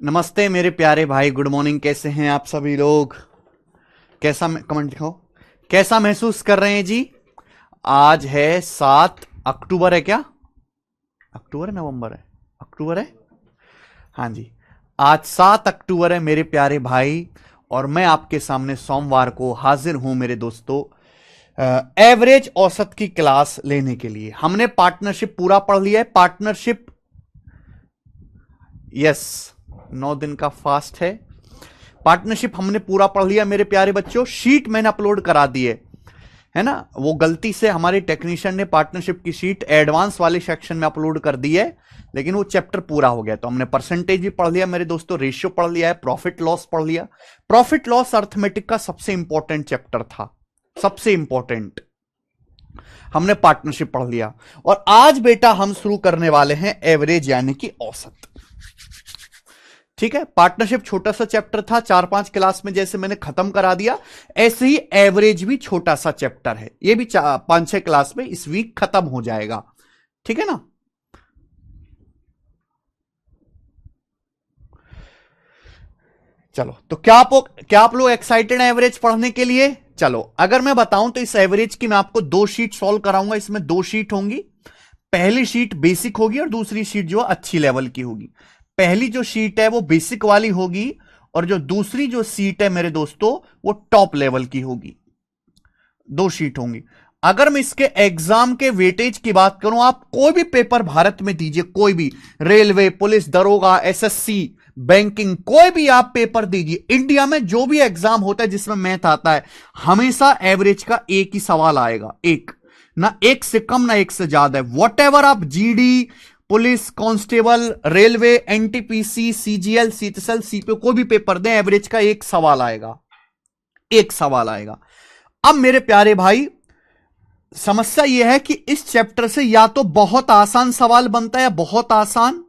नमस्ते मेरे प्यारे भाई, गुड मॉर्निंग। कैसे हैं आप सभी लोग? कैसा कमेंट दिखाओ, कैसा महसूस कर रहे हैं जी? आज है 7 अक्टूबर है क्या? अक्टूबर है, नवंबर है? अक्टूबर है। हाँ जी, आज 7 अक्टूबर है मेरे प्यारे भाई। और मैं आपके सामने सोमवार को हाजिर हूं मेरे दोस्तों, एवरेज औसत की क्लास लेने के लिए। हमने पार्टनरशिप पूरा पढ़ लिया है। पार्टनरशिप, यस, 9 दिन का फास्ट है। पार्टनरशिप हमने पूरा पढ़ लिया मेरे प्यारे बच्चों। शीट मैंने अपलोड करा दी है ना। वो गलती से हमारे टेक्नीशियन ने पार्टनरशिप की शीट एडवांस वाले सेक्शन में अपलोड कर दी है, लेकिन वो चैप्टर पूरा हो गया। तो हमने परसेंटेज भी पढ़ लिया मेरे दोस्तों, रेशियो पढ़ लिया है, प्रॉफिट लॉस पढ़ लिया। प्रॉफिट लॉस अर्थमेटिक का सबसे इंपॉर्टेंट चैप्टर था, सबसे इंपॉर्टेंट। हमने पार्टनरशिप पढ़ लिया। और आज बेटा हम शुरू करने वाले हैं एवरेज यानी कि औसत। ठीक है, पार्टनरशिप छोटा सा चैप्टर था, 4-5 क्लास में जैसे मैंने खत्म करा दिया, ऐसे ही एवरेज भी छोटा सा चैप्टर है। ये भी 5-6 क्लास में इस वीक खत्म हो जाएगा। ठीक है ना। चलो, तो क्या आप लोग एक्साइटेड हैं एवरेज पढ़ने के लिए? चलो, अगर मैं बताऊं तो इस एवरेज की मैं आपको 2 शीट सॉल्व कराऊंगा। इसमें 2 शीट होंगी। पहली शीट बेसिक होगी और दूसरी शीट जो अच्छी लेवल की होगी। पहली जो शीट है वो बेसिक वाली होगी, और जो दूसरी जो सीट है मेरे दोस्तों वो टॉप लेवल की होगी। 2 शीट होंगी। अगर मैं इसके एग्जाम के वेटेज की बात करूं, आप कोई भी पेपर भारत में दीजिए, कोई भी, रेलवे, पुलिस, दरोगा, एसएससी, बैंकिंग, कोई भी आप पेपर दीजिए, इंडिया में जो भी एग्जाम होता है जिसमें मैथ आता है, हमेशा एवरेज का एक ही सवाल आएगा। एक ना, एक से कम ना एक से ज्यादा है। वॉट एवर आप GD, police, constable, railway, NTPC, CGL, CTL, CPO, कोई भी पेपर दें, एवरेज का एक सवाल आएगा, एक सवाल आएगा। अब मेरे प्यारे भाई, समस्या यह है कि इस चैप्टर से या तो बहुत आसान सवाल बनता है, या बहुत आसान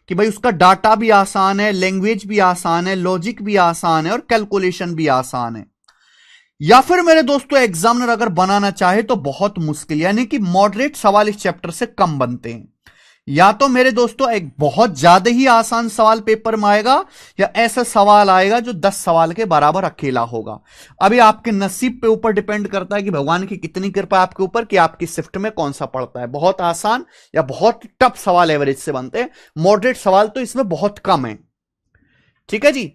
कि भाई उसका डाटा भी आसान है, लैंग्वेज भी आसान है, लॉजिक भी आसान है और कैलकुलेशन भी आसान है। या फिर मेरे दोस्तों एग्जामिनर अगर बनाना चाहे तो बहुत मुश्किल, यानी कि मॉडरेट सवाल इस चैप्टर से कम बनते हैं। या तो मेरे दोस्तों एक बहुत ज्यादा ही आसान सवाल पेपर में आएगा, या ऐसा सवाल आएगा जो 10 सवाल के बराबर अकेला होगा। अभी आपके नसीब पे ऊपर डिपेंड करता है कि भगवान की कितनी कृपा है आपके ऊपर कि आपकी शिफ्ट में कौन सा पड़ता है। बहुत आसान या बहुत टफ सवाल एवरेज से बनते हैं, मॉडरेट सवाल तो इसमें बहुत कम है। ठीक है जी।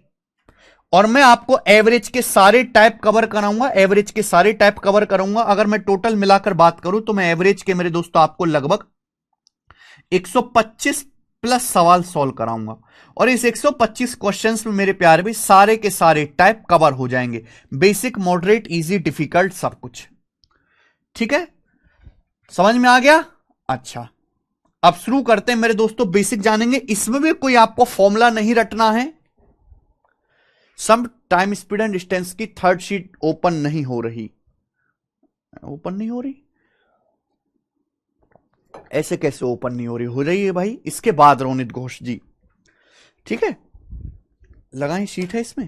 और मैं आपको एवरेज के सारे टाइप कवर कराऊंगा, एवरेज के सारे टाइप कवर करूंगा। अगर मैं टोटल मिलाकर बात करूं तो मैं एवरेज के मेरे दोस्तों आपको लगभग 125 प्लस सवाल सॉल्व कराऊंगा। और इस 125 क्वेश्चंस में मेरे प्यारे भी सारे के सारे टाइप कवर हो जाएंगे, बेसिक, मॉडरेट, इजी, डिफिकल्ट, सब कुछ। ठीक है, समझ में आ गया? अच्छा, अब शुरू करते हैं मेरे दोस्तों। बेसिक जानेंगे, इसमें भी कोई आपको फॉर्मूला नहीं रटना है। Some time, speed and distance की थर्ड शीट ओपन नहीं हो रही, ओपन नहीं हो रही, ऐसे कैसे ओपन नहीं हो रही? हो रही है भाई, इसके बाद रोनित घोष जी। ठीक है, लगाई शीट है इसमें।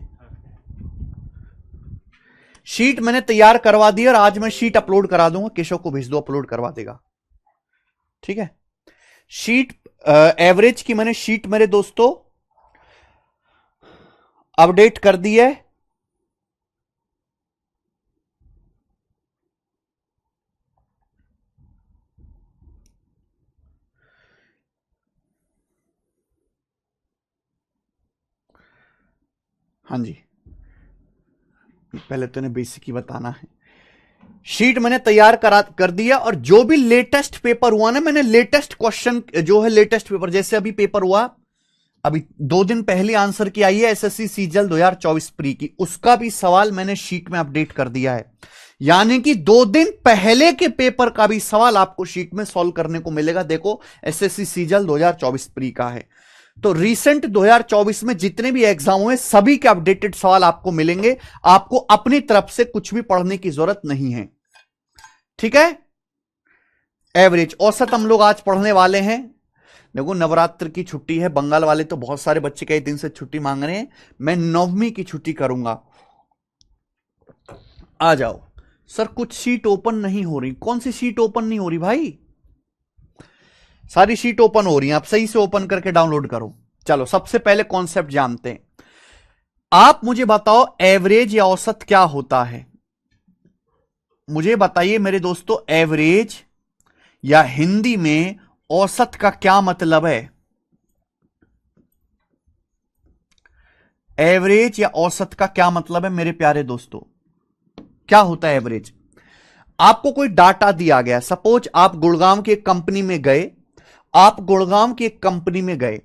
शीट मैंने तैयार करवा दी और आज मैं शीट अपलोड करा दूंगा, केशव को भेज दो, अपलोड करवा देगा। ठीक है, शीट एवरेज की मैंने शीट मेरे दोस्तों अपडेट कर दी है। हाँ जी, पहले तो इन्हें बेसिक ही बताना है। शीट मैंने तैयार कर दिया, और जो भी लेटेस्ट पेपर हुआ ना, मैंने लेटेस्ट क्वेश्चन जो है, लेटेस्ट पेपर जैसे अभी पेपर हुआ, अभी 2 दिन पहले आंसर की आई है एसएससी सीजीएल 2024 प्री की, उसका भी सवाल मैंने शीट में अपडेट कर दिया है। यानी कि 2 दिन पहले के पेपर का भी सवाल आपको शीट में सॉल्व करने को मिलेगा। देखो, एसएससी सीजीएल 2024 प्री का है, तो रिसेंट 2024 में जितने भी एग्जाम हुए सभी के अपडेटेड सवाल आपको मिलेंगे। आपको अपनी तरफ से कुछ भी पढ़ने की जरूरत नहीं है। ठीक है, एवरेज औसत हम लोग आज पढ़ने वाले हैं। देखो, नवरात्र की छुट्टी है, बंगाल वाले तो बहुत सारे बच्चे कई दिन से छुट्टी मांग रहे हैं, मैं नवमी की छुट्टी करूंगा। आ जाओ सर, कुछ शीट ओपन नहीं हो रही। कौन सी शीट ओपन नहीं हो रही भाई? सारी शीट ओपन हो रही है, आप सही से ओपन करके डाउनलोड करो। चलो सबसे पहले कॉन्सेप्ट जानते हैं। आप मुझे बताओ एवरेज या औसत क्या होता है? मुझे बताइए मेरे दोस्तों, एवरेज या हिंदी में औसत का क्या मतलब है? एवरेज या औसत का क्या मतलब है मेरे प्यारे दोस्तों? क्या होता है एवरेज? आपको कोई डाटा दिया गया, सपोज आप गुड़गांव की एक कंपनी में गए, आप गुड़गांव की एक कंपनी में गए,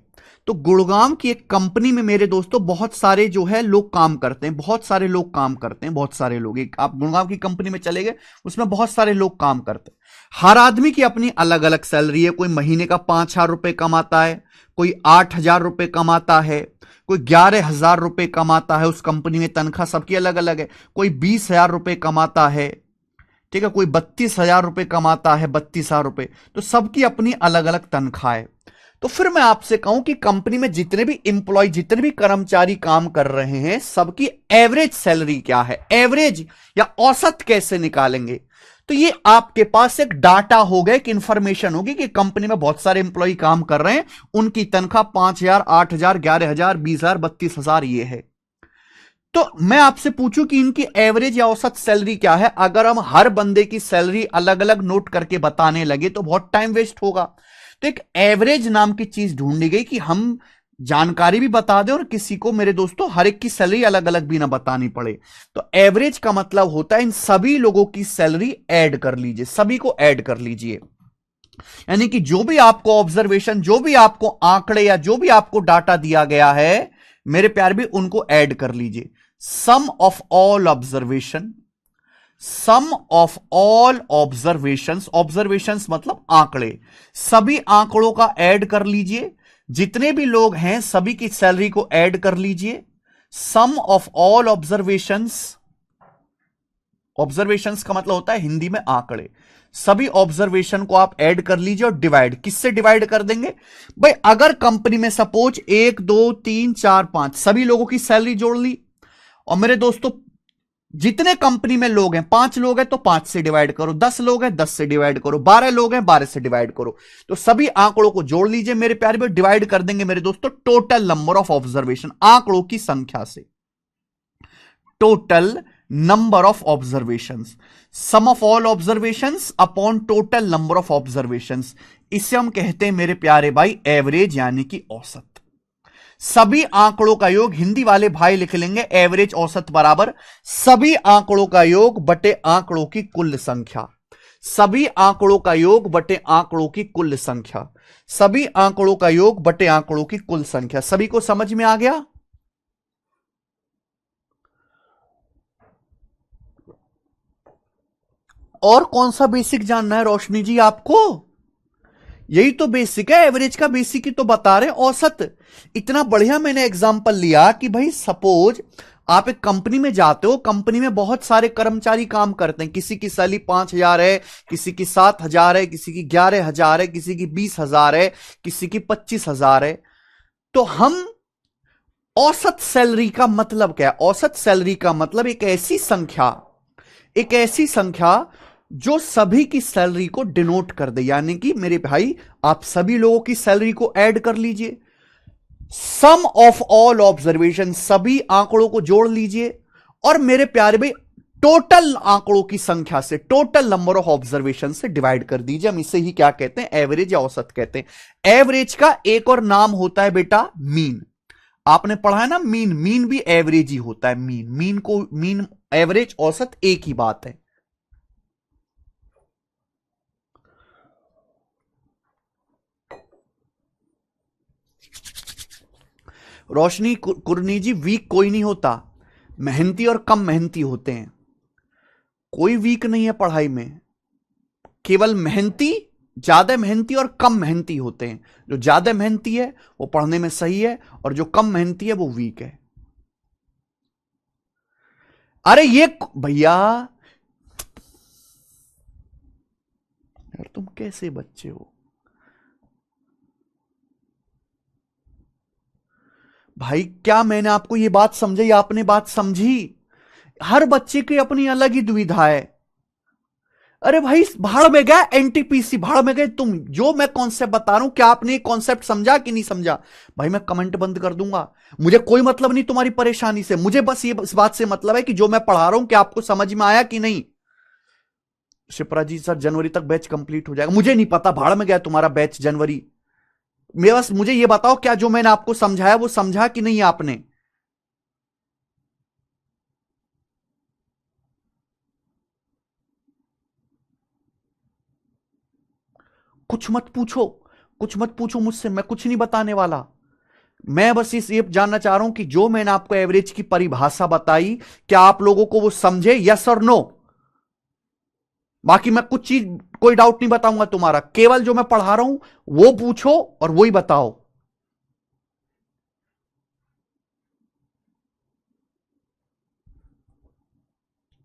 तो गुड़गांव की एक कंपनी में मेरे दोस्तों बहुत सारे जो है लोग काम करते हैं, बहुत सारे लोग काम करते हैं, बहुत सारे लोग। एक आप गुड़गांव की कंपनी में चले गए, उसमें बहुत सारे लोग काम करते हैं। हर आदमी की अपनी अलग अलग सैलरी है। कोई महीने का 5,000 रुपए कमाता है, कोई 8,000 रुपए कमाता है, कोई 11,000 रुपए कमाता है। उस कंपनी में तनख्वाह सबकी अलग अलग है। कोई 20,000 रुपए कमाता है, ठीक है, कोई 32,000 रुपए कमाता है, 32,000 रुपए। तो सबकी अपनी अलग अलग तनख्वाह है। तो फिर मैं आपसे कहूं कि कंपनी में जितने भी इंप्लॉय, जितने भी कर्मचारी काम कर रहे हैं, सबकी एवरेज सैलरी क्या है? एवरेज या औसत कैसे निकालेंगे? तो ये आपके पास एक डाटा होगा, एक इंफॉर्मेशन होगी कि कंपनी में बहुत सारे इंप्लॉय काम कर रहे हैं, उनकी तनख्वाह 5,000, 8,000, 11,000, 20,000, 32,000 ये है। तो मैं आपसे पूछूं कि इनकी एवरेज या औसत सैलरी क्या है? अगर हम हर बंदे की सैलरी अलग अलग नोट करके बताने लगे तो बहुत टाइम वेस्ट होगा। तो एक एवरेज नाम की चीज ढूंढी गई कि हम जानकारी भी बता दें और किसी को मेरे दोस्तों हर एक की सैलरी अलग अलग भी ना बतानी पड़े। तो एवरेज का मतलब होता है इन सभी लोगों की सैलरी ऐड कर लीजिए, सभी को ऐड कर लीजिए। यानी कि जो भी आपको ऑब्जर्वेशन, जो भी आपको आंकड़े या जो भी आपको डाटा दिया गया है मेरे प्यार भी, उनको ऐड कर लीजिए। Sum of all observation, sum of all observations, observations मतलब आंकड़े, सभी आंकड़ों का ऐड कर लीजिए। जितने भी लोग हैं सभी की सैलरी को ऐड कर लीजिए। Sum of all observations, observations का मतलब होता है हिंदी में आंकड़े। सभी ऑब्जर्वेशन को आप ऐड कर लीजिए और डिवाइड, किससे डिवाइड कर देंगे भाई? अगर कंपनी में सपोज 1 2 3 4 5 सभी लोगों की सैलरी जोड़ ली, और मेरे दोस्तों जितने कंपनी में लोग हैं, 5 लोग हैं तो 5 से डिवाइड करो, 10 लोग हैं 10 से डिवाइड करो, 12 लोग हैं 12 से डिवाइड करो। तो सभी आंकड़ों को जोड़ लीजिए मेरे प्यारे भाई, डिवाइड कर देंगे मेरे दोस्तों टोटल नंबर ऑफ ऑब्जर्वेशन, आंकड़ों की संख्या से। Total number of observations, sum of all observations upon total number of observations, इसे हम कहते हैं मेरे प्यारे भाई एवरेज, यानी कि औसत। सभी आंकड़ों का योग, हिंदी वाले भाई लिख लेंगे एवरेज औसत बराबर सभी आंकड़ों का योग बटे आंकड़ों की कुल संख्या। सभी आंकड़ों का योग बटे आंकड़ों की कुल संख्या, सभी आंकड़ों का योग बटे आंकड़ों की कुल संख्या। सभी को समझ में आ गया? और कौन सा बेसिक जानना है रोशनी जी आपको? यही तो बेसिक है, एवरेज का बेसिक ही तो बता रहे हैं, औसत। इतना बढ़िया मैंने एग्जांपल लिया कि भाई सपोज आप एक कंपनी में जाते हो, कंपनी में बहुत सारे कर्मचारी काम करते हैं, किसी की सैलरी 5,000 है, किसी की 7,000 है, किसी की 11,000 है, किसी की 20,000 है, किसी की 25,000 है। तो हम औसत सैलरी का मतलब क्या है? औसत सैलरी का मतलब एक ऐसी संख्या, एक ऐसी संख्या जो सभी की सैलरी को डिनोट कर दे। यानी कि मेरे भाई आप सभी लोगों की सैलरी को ऐड कर लीजिए, सम ऑफ ऑल ऑब्जर्वेशन, सभी आंकड़ों को जोड़ लीजिए, और मेरे प्यारे भाई टोटल आंकड़ों की संख्या से, टोटल नंबर ऑफ ऑब्जर्वेशन से डिवाइड कर दीजिए। हम इसे ही क्या कहते हैं? एवरेज या औसत कहते हैं। एवरेज का एक और नाम होता है बेटा मीन। आपने पढ़ा है ना मीन, मीन भी एवरेज ही होता है। मीन, मीन को, मीन एवरेज औसत एक ही बात है। रोशनी कुरनी जी, वीक कोई नहीं होता, मेहनती और कम मेहनती होते हैं। कोई वीक नहीं है पढ़ाई में, केवल मेहनती, ज्यादा मेहनती और कम मेहनती होते हैं। जो ज्यादा मेहनती है वो पढ़ने में सही है, और जो कम मेहनती है वो वीक है। अरे ये भैया, यार तुम कैसे बच्चे हो भाई? क्या मैंने आपको ये बात समझाई, आपने बात समझी? हर बच्चे की अपनी अलग ही दुविधा है। अरे भाई भाड़ में गया एनटीपीसी, भाड़ में गए तुम। जो मैं कॉन्सेप्ट बता रहा हूं, क्या आपने कॉन्सेप्ट समझा कि नहीं समझा? भाई मैं कमेंट बंद कर दूंगा, मुझे कोई मतलब नहीं तुम्हारी परेशानी से, मुझे बस ये इस बात से मतलब है कि जो मैं पढ़ा रहा हूं क्या आपको समझ में आया कि नहीं। शिप्रा जी सर जनवरी तक बैच कंप्लीट हो जाएगा, मुझे नहीं पता, भाड़ में गया तुम्हारा बैच जनवरी। मेरे बस मुझे ये बताओ क्या जो मैंने आपको समझाया वो समझा कि नहीं आपने? कुछ मत पूछो, कुछ मत पूछो मुझसे, मैं कुछ नहीं बताने वाला। मैं बस इस ये जानना चाह रहा हूं कि जो मैंने आपको एवरेज की परिभाषा बताई, क्या आप लोगों को वो समझे, यस और नो? बाकी मैं कुछ चीज कोई डाउट नहीं बताऊंगा तुम्हारा, केवल जो मैं पढ़ा रहा हूं वो पूछो और वही बताओ।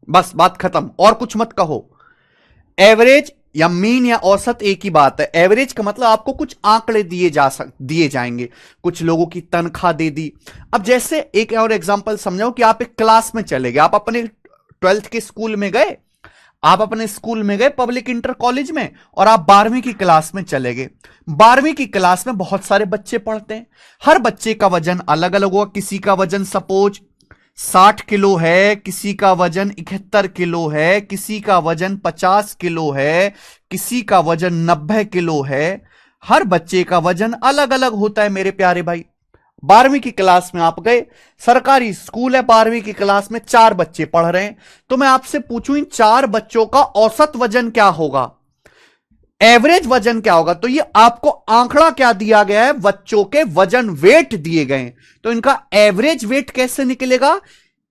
बस बात खत्म, और कुछ मत कहो। एवरेज या मीन या औसत एक ही बात है। एवरेज का मतलब आपको कुछ आंकड़े दिए जाएंगे, कुछ लोगों की तनख्वाह दे दी। अब जैसे एक और एग्जांपल समझाओ कि आप एक क्लास में चले गए, आप अपने 12th के स्कूल में गए, आप अपने स्कूल में गए पब्लिक इंटर कॉलेज में, और आप 12वीं की क्लास में चले गए। 12वीं की क्लास में बहुत सारे बच्चे पढ़ते हैं, हर बच्चे का वजन अलग अलग होगा। किसी का वजन सपोज 60 किलो है, किसी का वजन 71 किलो है, किसी का वजन 50 किलो है, किसी का वजन 90 किलो है। हर बच्चे का वजन अलग अलग होता है मेरे प्यारे भाई। 12वीं की क्लास में आप गए, सरकारी स्कूल है, 12वीं की क्लास में 4 बच्चे पढ़ रहे हैं, तो मैं आपसे पूछूं इन 4 बच्चों का औसत वजन क्या होगा, एवरेज वजन क्या होगा? तो ये आपको आंकड़ा क्या दिया गया है, बच्चों के वजन वेट दिए गए हैं, तो इनका एवरेज वेट कैसे निकलेगा?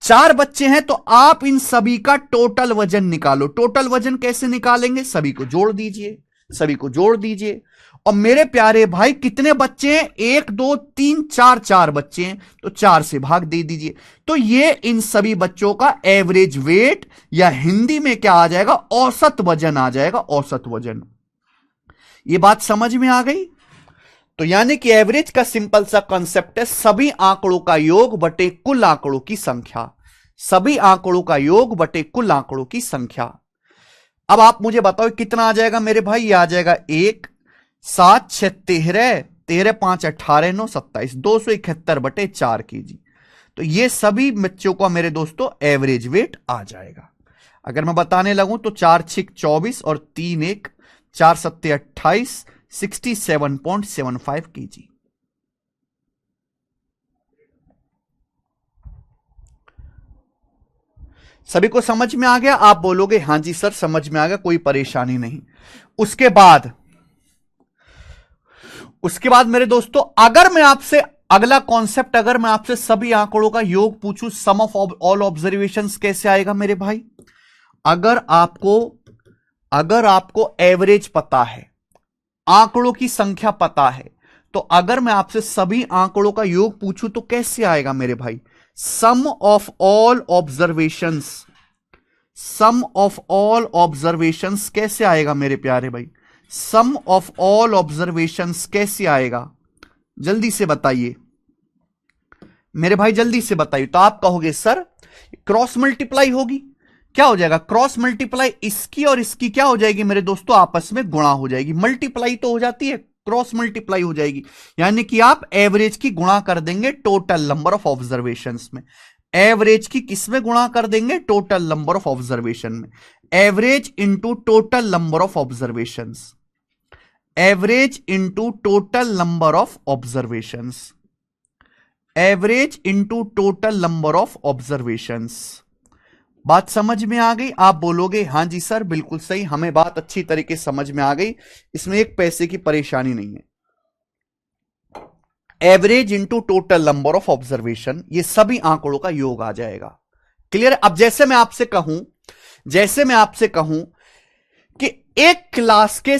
4 बच्चे हैं तो आप इन सभी का टोटल वजन निकालो। टोटल वजन कैसे निकालेंगे? सभी को जोड़ दीजिए, सभी को जोड़ दीजिए। और मेरे प्यारे भाई कितने बच्चे हैं? 1 2 3 4, 4 बच्चे हैं, तो 4 से भाग दे दीजिए। तो ये इन सभी बच्चों का एवरेज वेट, या हिंदी में क्या आ जाएगा, औसत वजन आ जाएगा, औसत वजन। ये बात समझ में आ गई? तो यानी कि एवरेज का सिंपल सा कॉन्सेप्ट है सभी आंकड़ों का योग बटे कुल आंकड़ों की संख्या, सभी आंकड़ों का योग बटे कुल आंकड़ों की संख्या। अब आप मुझे बताओ कितना आ जाएगा मेरे भाई? ये आ जाएगा 1 7 6 13, 13 5 18 9 27, 271 बटे 4 kg। तो ये सभी बच्चों का मेरे दोस्तों एवरेज वेट आ जाएगा। अगर मैं बताने लगूं तो 4 6 24 और 3 1 4 7 28, 67.75 kg। सभी को समझ में आ गया? आप बोलोगे हां जी सर समझ में आ गया, कोई परेशानी नहीं। उसके बाद मेरे दोस्तों, अगर मैं आपसे अगला कॉन्सेप्ट, अगर मैं आपसे सभी आंकड़ों का योग पूछूं, सम ऑफ ऑल ऑब्जर्वेशंस कैसे आएगा मेरे भाई? अगर आपको एवरेज पता है, आंकड़ों की संख्या पता है, तो अगर मैं आपसे सभी आंकड़ों का योग पूछूं तो कैसे आएगा मेरे भाई? Sum of all observations, sum of all observations कैसे आएगा मेरे प्यारे भाई? सम ऑफ ऑल ऑब्जर्वेशंस कैसे आएगा? जल्दी से बताइए मेरे भाई, जल्दी से बताइए। तो आप कहोगे सर क्रॉस मल्टीप्लाई होगी। क्या हो जाएगा? क्रॉस मल्टीप्लाई, इसकी और इसकी क्या हो जाएगी मेरे दोस्तों? आपस में गुणा हो जाएगी। मल्टीप्लाई तो हो जाती है, क्रॉस मल्टीप्लाई हो जाएगी, यानी कि आप एवरेज की गुणा कर देंगे टोटल नंबर ऑफ ऑब्जर्वेशंस में। एवरेज की किस में गुणा कर देंगे? टोटल नंबर ऑफ ऑब्जर्वेशन में। Average into total number of observations, average into total number of observations, average into total number of observations. बात समझ में आ गई? आप बोलोगे हां जी सर बिल्कुल सही, हमें बात अच्छी तरीके से समझ में आ गई, इसमें एक पैसे की परेशानी नहीं है। Average into total number of observation, ये सभी आंकड़ों का योग आ जाएगा। क्लियर? अब जैसे मैं आपसे कहूं कि एक क्लास के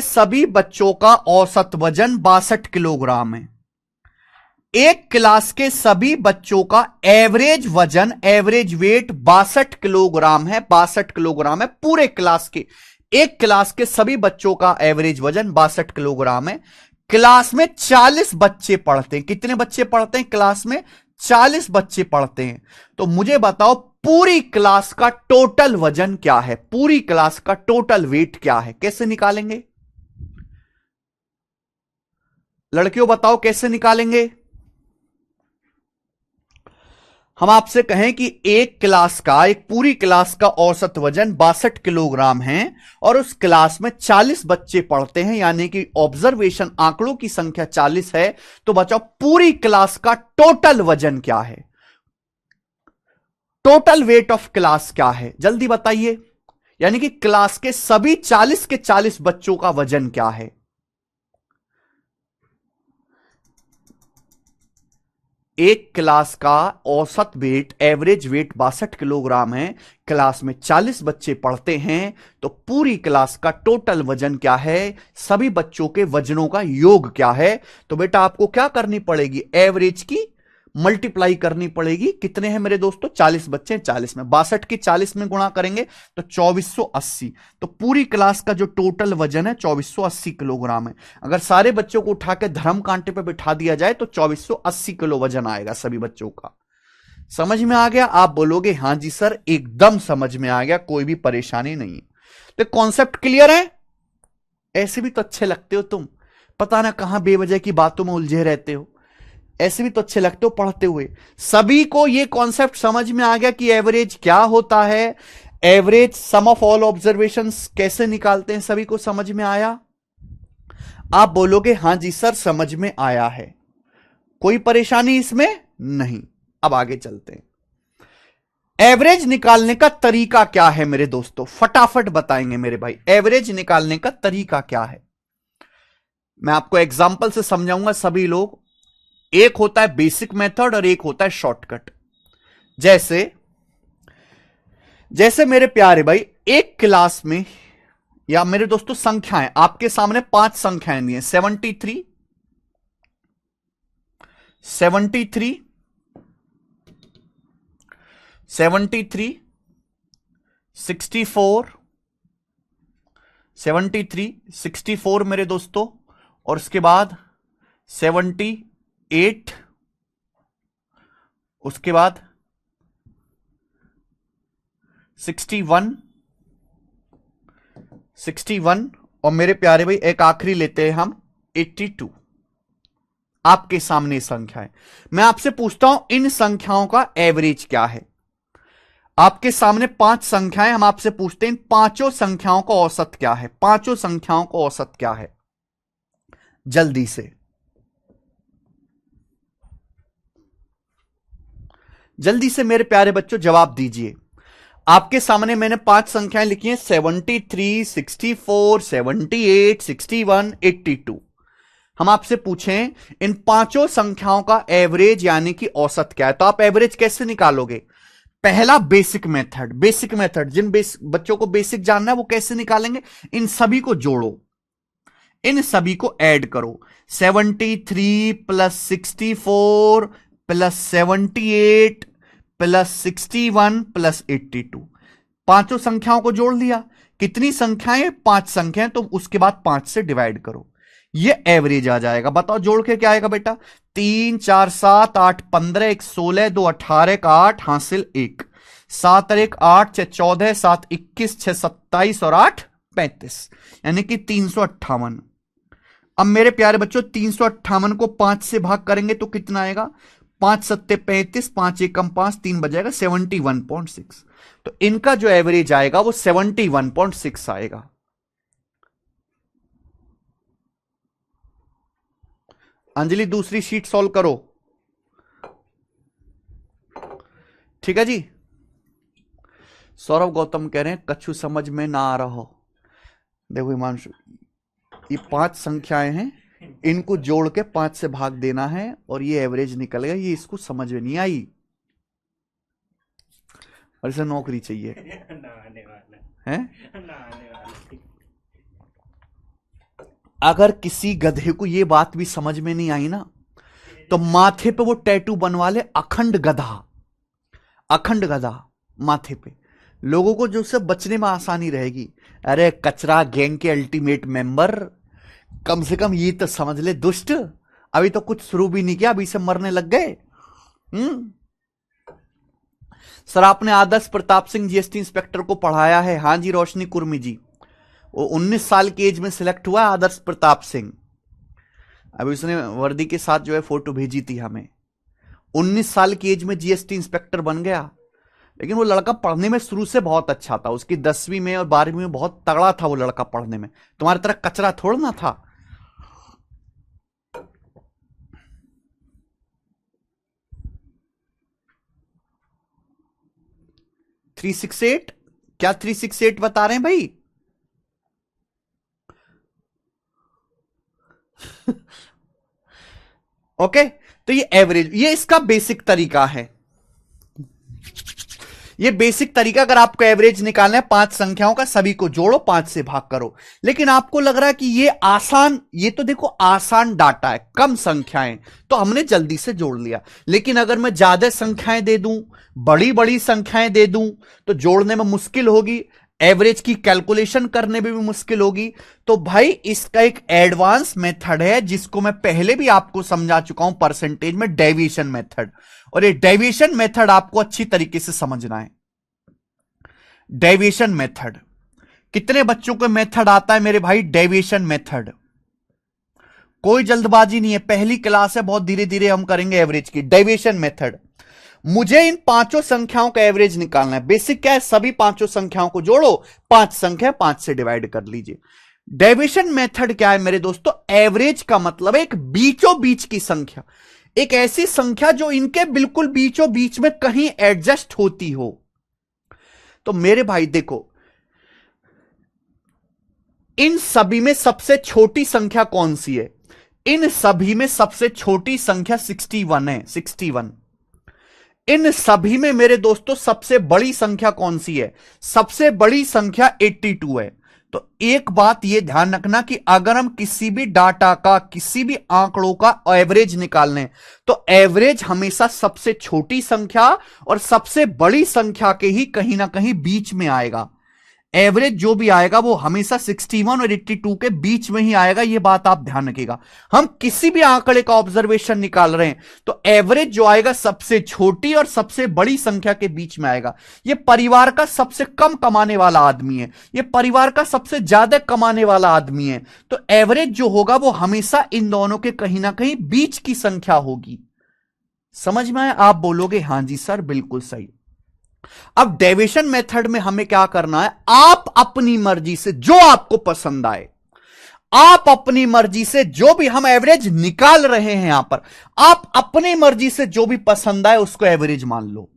सभी बच्चों का औसत वजन 62 किलोग्राम है। एक क्लास के सभी बच्चों का एवरेज वजन, एवरेज वेट 62 किलोग्राम है, 62 किलोग्राम है पूरे क्लास के। एक क्लास के सभी बच्चों का एवरेज वजन 62 किलोग्राम है। क्लास में 40 बच्चे पढ़ते हैं। कितने बच्चे पढ़ते हैं क्लास में? 40 बच्चे पढ़ते हैं, तो मुझे बताओ पूरी क्लास का टोटल वजन क्या है, पूरी क्लास का टोटल वेट क्या है, कैसे निकालेंगे लड़कियों, बताओ कैसे निकालेंगे। हम आपसे कहें कि एक पूरी क्लास का औसत वजन 62 किलोग्राम है और उस क्लास में 40 बच्चे पढ़ते हैं, यानी कि ऑब्जर्वेशन आंकड़ों की संख्या 40 है, तो बचाओ पूरी क्लास का टोटल वजन क्या है, टोटल वेट ऑफ क्लास क्या है, जल्दी बताइए। यानी कि क्लास के सभी 40 के 40 बच्चों का वजन क्या है। एक क्लास का औसत वेट, एवरेज वेट 62 किलोग्राम है, क्लास में 40 बच्चे पढ़ते हैं, तो पूरी क्लास का टोटल वजन क्या है, सभी बच्चों के वजनों का योग क्या है। तो बेटा आपको क्या करनी पड़ेगी, एवरेज की मल्टीप्लाई करनी पड़ेगी। कितने हैं मेरे दोस्तों, 40 बच्चे, 40 में 62 के 40 में गुणा करेंगे तो 2480। तो पूरी क्लास का जो टोटल वजन है 2480 किलोग्राम है। अगर सारे बच्चों को उठा के धर्म कांटे पे बिठा दिया जाए तो 2480 किलो वजन आएगा सभी बच्चों का। समझ में आ गया? आप बोलोगे हां जी सर एकदम समझ में आ गया, कोई भी परेशानी नहीं। तो कॉन्सेप्ट क्लियर है? ऐसे भी तो अच्छे लगते हो तुम, पता ना कहां बेवजह की बातों में उलझे रहते हो, ऐसे भी तो अच्छे लगते हो पढ़ते हुए। सभी को यह कॉन्सेप्ट समझ में आ गया कि एवरेज क्या होता है, average some of all observations कैसे निकालते हैं, सभी को समझ में आया? आप बोलोगे हां जी सर समझ में आया है, कोई परेशानी इसमें नहीं। अब आगे चलते हैं। एवरेज निकालने का तरीका क्या है मेरे दोस्तों, फटाफट बताएंगे मेरे भाई, एवरेज निकालने का तरीका क्या है। मैं आपको एग्जांपल से समझाऊंगा सभी लोग। एक होता है बेसिक मेथड और एक होता है शॉर्टकट। जैसे मेरे प्यारे भाई, एक क्लास में या मेरे दोस्तों संख्याएं आपके सामने 5 संख्याएं दी हैं, 73 73 64 64 मेरे दोस्तों, और उसके बाद 78, उसके बाद 61 और मेरे प्यारे भाई एक आखिरी लेते हैं हम 82। आपके सामने संख्या है, मैं आपसे पूछता हूं इन संख्याओं का एवरेज क्या है। आपके सामने 5 संख्याएं, हम आपसे पूछते हैं इन पांचों संख्याओं का औसत क्या है, पांचों संख्याओं का औसत क्या है, जल्दी से जल्दी से मेरे प्यारे बच्चों जवाब दीजिए। आपके सामने मैंने 5 संख्याएं लिखी हैं, 73 64 78 61 82। हम आपसे पूछें इन पांचों संख्याओं का एवरेज यानी कि औसत क्या है, तो आप एवरेज कैसे निकालोगे। पहला बेसिक मेथड जिन बच्चों को बेसिक जानना है वो कैसे निकालेंगे, इन सभी को जोड़ो, इन सभी को ऐड करो, 73 प्लस 64 प्लस 78 प्लस 61 प्लस 82। पांचों संख्याओं को जोड़ लिया, कितनी संख्याएं, 5 संख्याएं, तो उसके बाद 5 से डिवाइड करो, ये एवरेज आ जाएगा। बताओ जोड़ के क्या आएगा बेटा, 3 4 7 8 15 1 16 2 18 1 8 हासिल 1, 7 1 8 6 14 7 21 6 27 और 8 35, यानी कि 358। अब मेरे प्यारे बच्चों 358 को 5 से भाग करेंगे तो कितना आएगा, 5 सत्ते 35, 5 एकम 5, 3 बजाएगा 71.6। तो इनका जो एवरेज आएगा वो 71.6 आएगा। अंजलि दूसरी शीट सॉल्व करो, ठीक है जी। सौरभ गौतम कह रहे हैं कछु समझ में ना आ रहा हो। देखो हिमांशु, ये 5 संख्याएं हैं, इनको जोड़ के 5 से भाग देना है और ये एवरेज निकलेगा, ये इसको समझ में नहीं आई और इसे नौकरी चाहिए है। अगर किसी गधे को ये बात भी समझ में नहीं आई ना, तो माथे पे वो टैटू बनवा ले, अखंड गधा माथे पे, लोगों को जो उससे बचने में आसानी रहेगी। अरे कचरा गैंग के अल्टीमेट मेंबर, कम से कम ये तो समझ ले दुष्ट, अभी तो कुछ शुरू भी नहीं किया, अभी से मरने लग गए। हम्म। सर आपने आदर्श प्रताप सिंह जीएसटी इंस्पेक्टर को पढ़ाया है? हां जी रोशनी कुर्मी जी, वो 19 साल की एज में सिलेक्ट हुआ आदर्श प्रताप सिंह। अभी उसने वर्दी के साथ जो है फोटो भेजी थी हमें। 19 साल की एज में जीएसटी इंस्पेक्टर बन गया। लेकिन वो लड़का पढ़ने में शुरू से बहुत अच्छा था, उसकी 10वीं में और 12वीं में बहुत तगड़ा था वो लड़का पढ़ने में, तुम्हारी तरह कचरा थोड़ा ना था। 368 क्या 368 बता रहे हैं भाई? ओके, तो ये एवरेज, ये इसका बेसिक तरीका है। ये बेसिक तरीका, अगर आपको एवरेज निकालना है 5 संख्याओं का, सभी को जोड़ो 5 से भाग करो। लेकिन आपको लग रहा है कि ये आसान, ये तो देखो आसान डाटा है, कम संख्याएं, तो हमने जल्दी से जोड़ लिया। लेकिन अगर मैं ज्यादा संख्याएं दे दूं, बड़ी बड़ी संख्याएं दे दूं, तो जोड़ने में मुश्किल होगी, एवरेज की कैलकुलेशन करने में भी मुश्किल होगी। तो भाई इसका एक एडवांस मेथड है जिसको मैं पहले भी आपको समझा चुका हूं परसेंटेज में, डेविएशन मेथड। और ये डेविएशन मेथड आपको अच्छी तरीके से समझना है। डेविएशन मेथड, कितने बच्चों को मेथड आता है मेरे भाई? डेविएशन मेथड, कोई जल्दबाजी नहीं है, पहली क्लास है, बहुत धीरे धीरे हम करेंगे एवरेज की। डेविएशन मेथड, मुझे इन 5 संख्याओं का एवरेज निकालना है। बेसिक क्या है? सभी 5 संख्याओं को जोड़ो, 5 संख्या 5 से डिवाइड कर लीजिए। डेविएशन मेथड क्या है मेरे दोस्तों? एवरेज का मतलब है एक बीचों बीच की संख्या, एक ऐसी संख्या जो इनके बिल्कुल बीचों बीच में कहीं एडजस्ट होती हो। तो मेरे भाई देखो, इन सभी में सबसे छोटी संख्या कौन सी है? इन सभी में सबसे छोटी संख्या 61 है, 61। इन सभी में मेरे दोस्तों सबसे बड़ी संख्या कौन सी है? सबसे बड़ी संख्या 82 है। तो एक बात यह ध्यान रखना कि अगर हम किसी भी डाटा का, किसी भी आंकड़ों का एवरेज निकालने, तो एवरेज हमेशा सबसे छोटी संख्या और सबसे बड़ी संख्या के ही कहीं ना कहीं बीच में आएगा। एवरेज जो भी आएगा वो हमेशा 61 और 82 के बीच में ही आएगा, ये बात आप ध्यान रखिएगा। हम किसी भी आंकड़े का ऑब्जर्वेशन निकाल रहे हैं तो एवरेज जो आएगा सबसे छोटी और सबसे बड़ी संख्या के बीच में आएगा। ये परिवार का सबसे कम कमाने वाला आदमी है, ये परिवार का सबसे ज्यादा कमाने वाला आदमी है, तो एवरेज जो होगा वो हमेशा इन दोनों के कहीं ना कहीं बीच की संख्या होगी। समझ में आया? आप बोलोगे हां जी सर बिल्कुल सही। अब डेविएशन मेथड में हमें क्या करना है? आप अपनी मर्जी से जो आपको पसंद आए, आप अपनी मर्जी से जो भी हम एवरेज निकाल रहे हैं यहां पर, आप अपनी मर्जी से जो भी पसंद आए उसको एवरेज मान लो।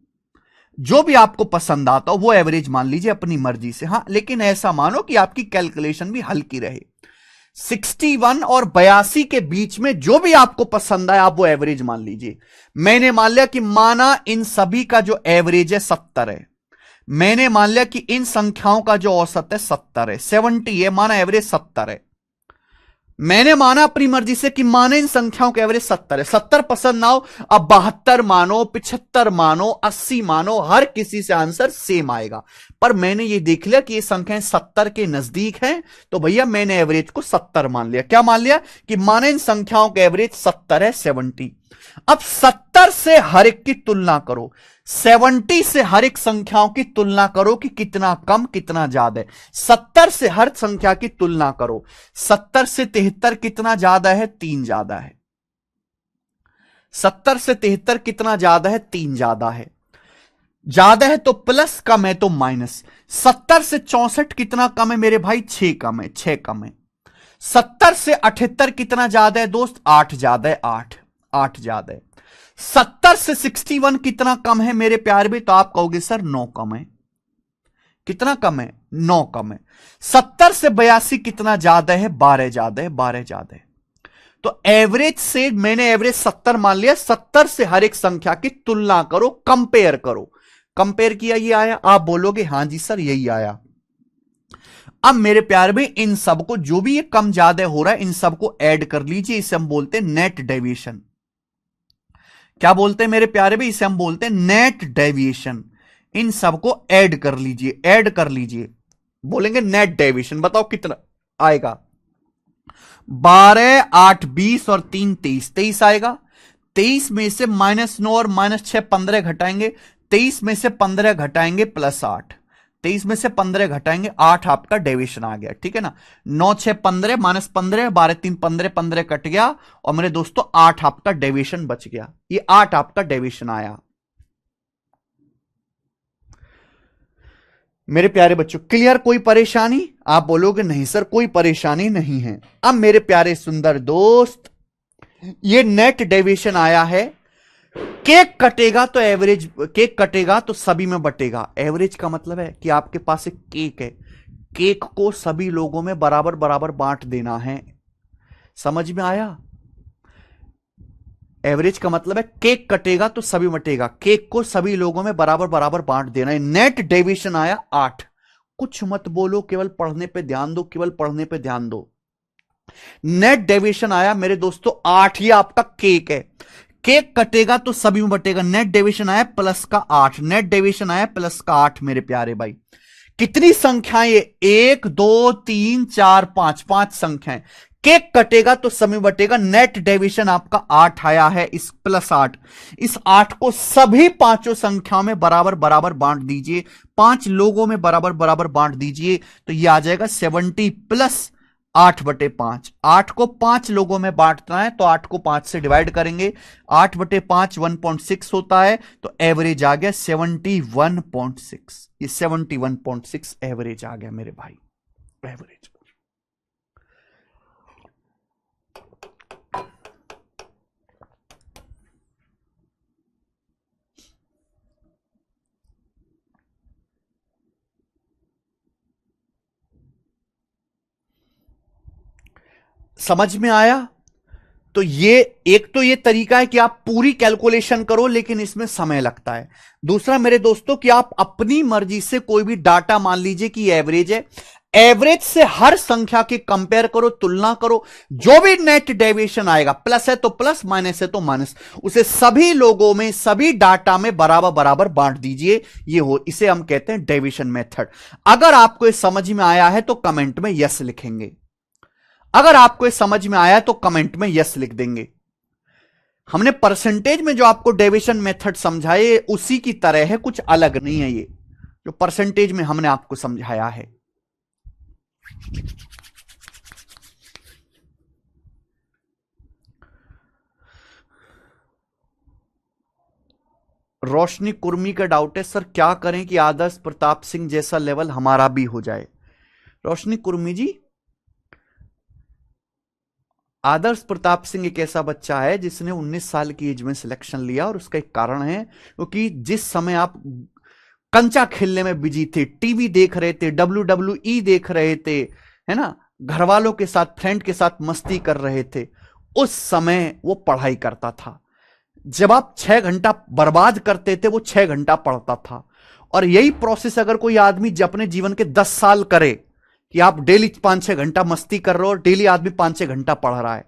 जो भी आपको पसंद आता हो वो एवरेज मान लीजिए अपनी मर्जी से। हां, लेकिन ऐसा मानो कि आपकी कैलकुलेशन भी हल्की रहे। 61 और 82 के बीच में जो भी आपको पसंद आए आप वो एवरेज मान लीजिए। मैंने मान लिया कि माना इन सभी का जो एवरेज है 70 है। मैंने मान लिया कि इन संख्याओं का जो औसत है 70 है, 70 है, माना एवरेज 70 है। मैंने माना अपनी मर्जी से कि माने इन संख्याओं का एवरेज 70 है। 70 पसंद ना हो, अब 72 मानो, 75 मानो, 80 मानो, हर किसी से आंसर सेम आएगा। पर मैंने ये देख लिया कि ये संख्याएं 70 के नजदीक हैं, तो भैया मैंने एवरेज को 70 मान लिया। क्या मान लिया? कि माने इन संख्याओं का एवरेज 70 है, 70। अब 70 से हर एक की तुलना करो, 70 से हर एक संख्याओं की तुलना करो कि कितना कम कितना ज्यादा है। 70 से हर संख्या की तुलना करो, 70 से 73 कितना ज्यादा है? 3 ज्यादा है। 70 से 73 कितना ज्यादा है? 3 ज्यादा है। ज्यादा है तो प्लस, कम है तो माइनस। 70 से 64 कितना कम है मेरे भाई? 6 कम है, 6 कम है। 70 से 78 कितना ज्यादा है दोस्त? 8 ज्यादा है, 8 ज्यादा है। 70 से 61 कितना कम है मेरे प्यार भी? तो आप कहोगे सर 9 कम है। कितना कम है? 9 कम है। 70 से 82 कितना ज्यादा है? 12 ज्यादा है, 12 ज्यादा है। तो एवरेज से मैंने एवरेज 70 मान लिया। 70 से हर एक संख्या की तुलना करो, कंपेयर करो। कंपेयर किया, ये आया। आप बोलोगे हां जी सर यही आया। अब मेरे प्यार में इन सबको, जो भी ये कम ज्यादा हो रहा है, इन सबको ऐड कर लीजिए। इसे हम बोलते हैं नेट डेविएशन। क्या बोलते हैं मेरे प्यारे भी? इसे हम बोलते हैं नेट डेविएशन। इन सबको ऐड कर लीजिए, ऐड कर लीजिए। बोलेंगे नेट डेविएशन, बताओ कितना आएगा? 12, 8, 20 और 3, 23, 23 आएगा। 23 में से -9 और -6 15 घटाएंगे, 23 में से 15 घटाएंगे +8, 23 में से 15 घटाएंगे 8 आपका डेविएशन आ गया, ठीक है ना। 9 6 15 -15, 12 3 15, 15 कट गया और मेरे दोस्तों 8 आपका डेविएशन बच गया। ये 8 आपका डेविएशन आया। मेरे प्यारे बच्चों क्लियर? कोई परेशानी? आप बोलोगे नहीं सर कोई परेशानी नहीं है। अब मेरे प्यारे सुंदर दोस्त, ये नेट डेविएशन आया है। केक कटेगा तो एवरेज, केक कटेगा तो सभी में बटेगा। एवरेज का मतलब है कि आपके पास एक केक है, केक को सभी लोगों में बराबर बराबर बांट देना है। समझ में आया? एवरेज का मतलब है केक कटेगा तो सभी बटेगा, केक को सभी लोगों में बराबर बराबर बांट देना है। नेट डेविएशन आया 8। कुछ मत बोलो, केवल पढ़ने पे ध्यान दो, केवल पढ़ने पे ध्यान दो। नेट डेविएशन आया मेरे दोस्तों 8, ये आपका केक है। केक कटेगा तो सभी में बटेगा। नेट डेविएशन आया +8, नेट डेविएशन आया +8 मेरे प्यारे भाई। कितनी संख्याएं? 1 2 3 4 5, 5 संख्याएं। केक कटेगा तो सभी में बटेगा। नेट डेविएशन आपका 8 आया है, इस +8, इस 8 को सभी पांचों संख्याओं में बराबर बराबर बांट दीजिए, 5 लोगों में बराबर बराबर बांट दीजिए, तो यह आ जाएगा 70 + 8/5। 8 को 5 लोगों में बांटना है तो 8 को 5 से डिवाइड करेंगे, 8/5 1.6 होता है, तो एवरेज आ गया 71.6। ये 71.6 एवरेज आ गया मेरे भाई, एवरेज। समझ में आया? तो ये एक तो ये तरीका है कि आप पूरी कैलकुलेशन करो, लेकिन इसमें समय लगता है। दूसरा मेरे दोस्तों कि आप अपनी मर्जी से कोई भी डाटा, मान लीजिए कि एवरेज है, एवरेज से हर संख्या के कंपेयर करो, तुलना करो, जो भी नेट डेविएशन आएगा, प्लस है तो प्लस, माइनस है तो माइनस, उसे सभी लोगों में, सभी डाटा में बराबर बराबर बांट दीजिए। ये हो, इसे हम कहते हैं डेविएशन मेथड। अगर आपको ये समझ में आया है तो कमेंट में यस लिखेंगे, अगर आपको समझ में आया तो कमेंट में यस लिख देंगे। हमने परसेंटेज में जो आपको डेविएशन मेथड समझाए उसी की तरह है, कुछ अलग नहीं है। ये जो परसेंटेज में हमने आपको समझाया है। रोशनी कुर्मी का डाउट है, सर क्या करें कि आदर्श प्रताप सिंह जैसा लेवल हमारा भी हो जाए। रोशनी कुर्मी जी, आदर्श प्रताप सिंह एक ऐसा बच्चा है जिसने 19 साल की एज में सिलेक्शन लिया, और उसका एक कारण है क्योंकि जिस समय आप कंचा खेलने में बिजी थे, टीवी देख रहे थे, WWE देख रहे थे, है ना, घर वालों के साथ, फ्रेंड के साथ मस्ती कर रहे थे, उस समय वो पढ़ाई करता था। जब आप 6 घंटा बर्बाद करते थे, वो 6 घंटा पढ़ता था। और यही प्रोसेस अगर कोई आदमी अपने जीवन के 10 साल करे कि आप डेली 5-6 घंटा मस्ती कर रहे हो और डेली आदमी 5-6 घंटा पढ़ रहा है,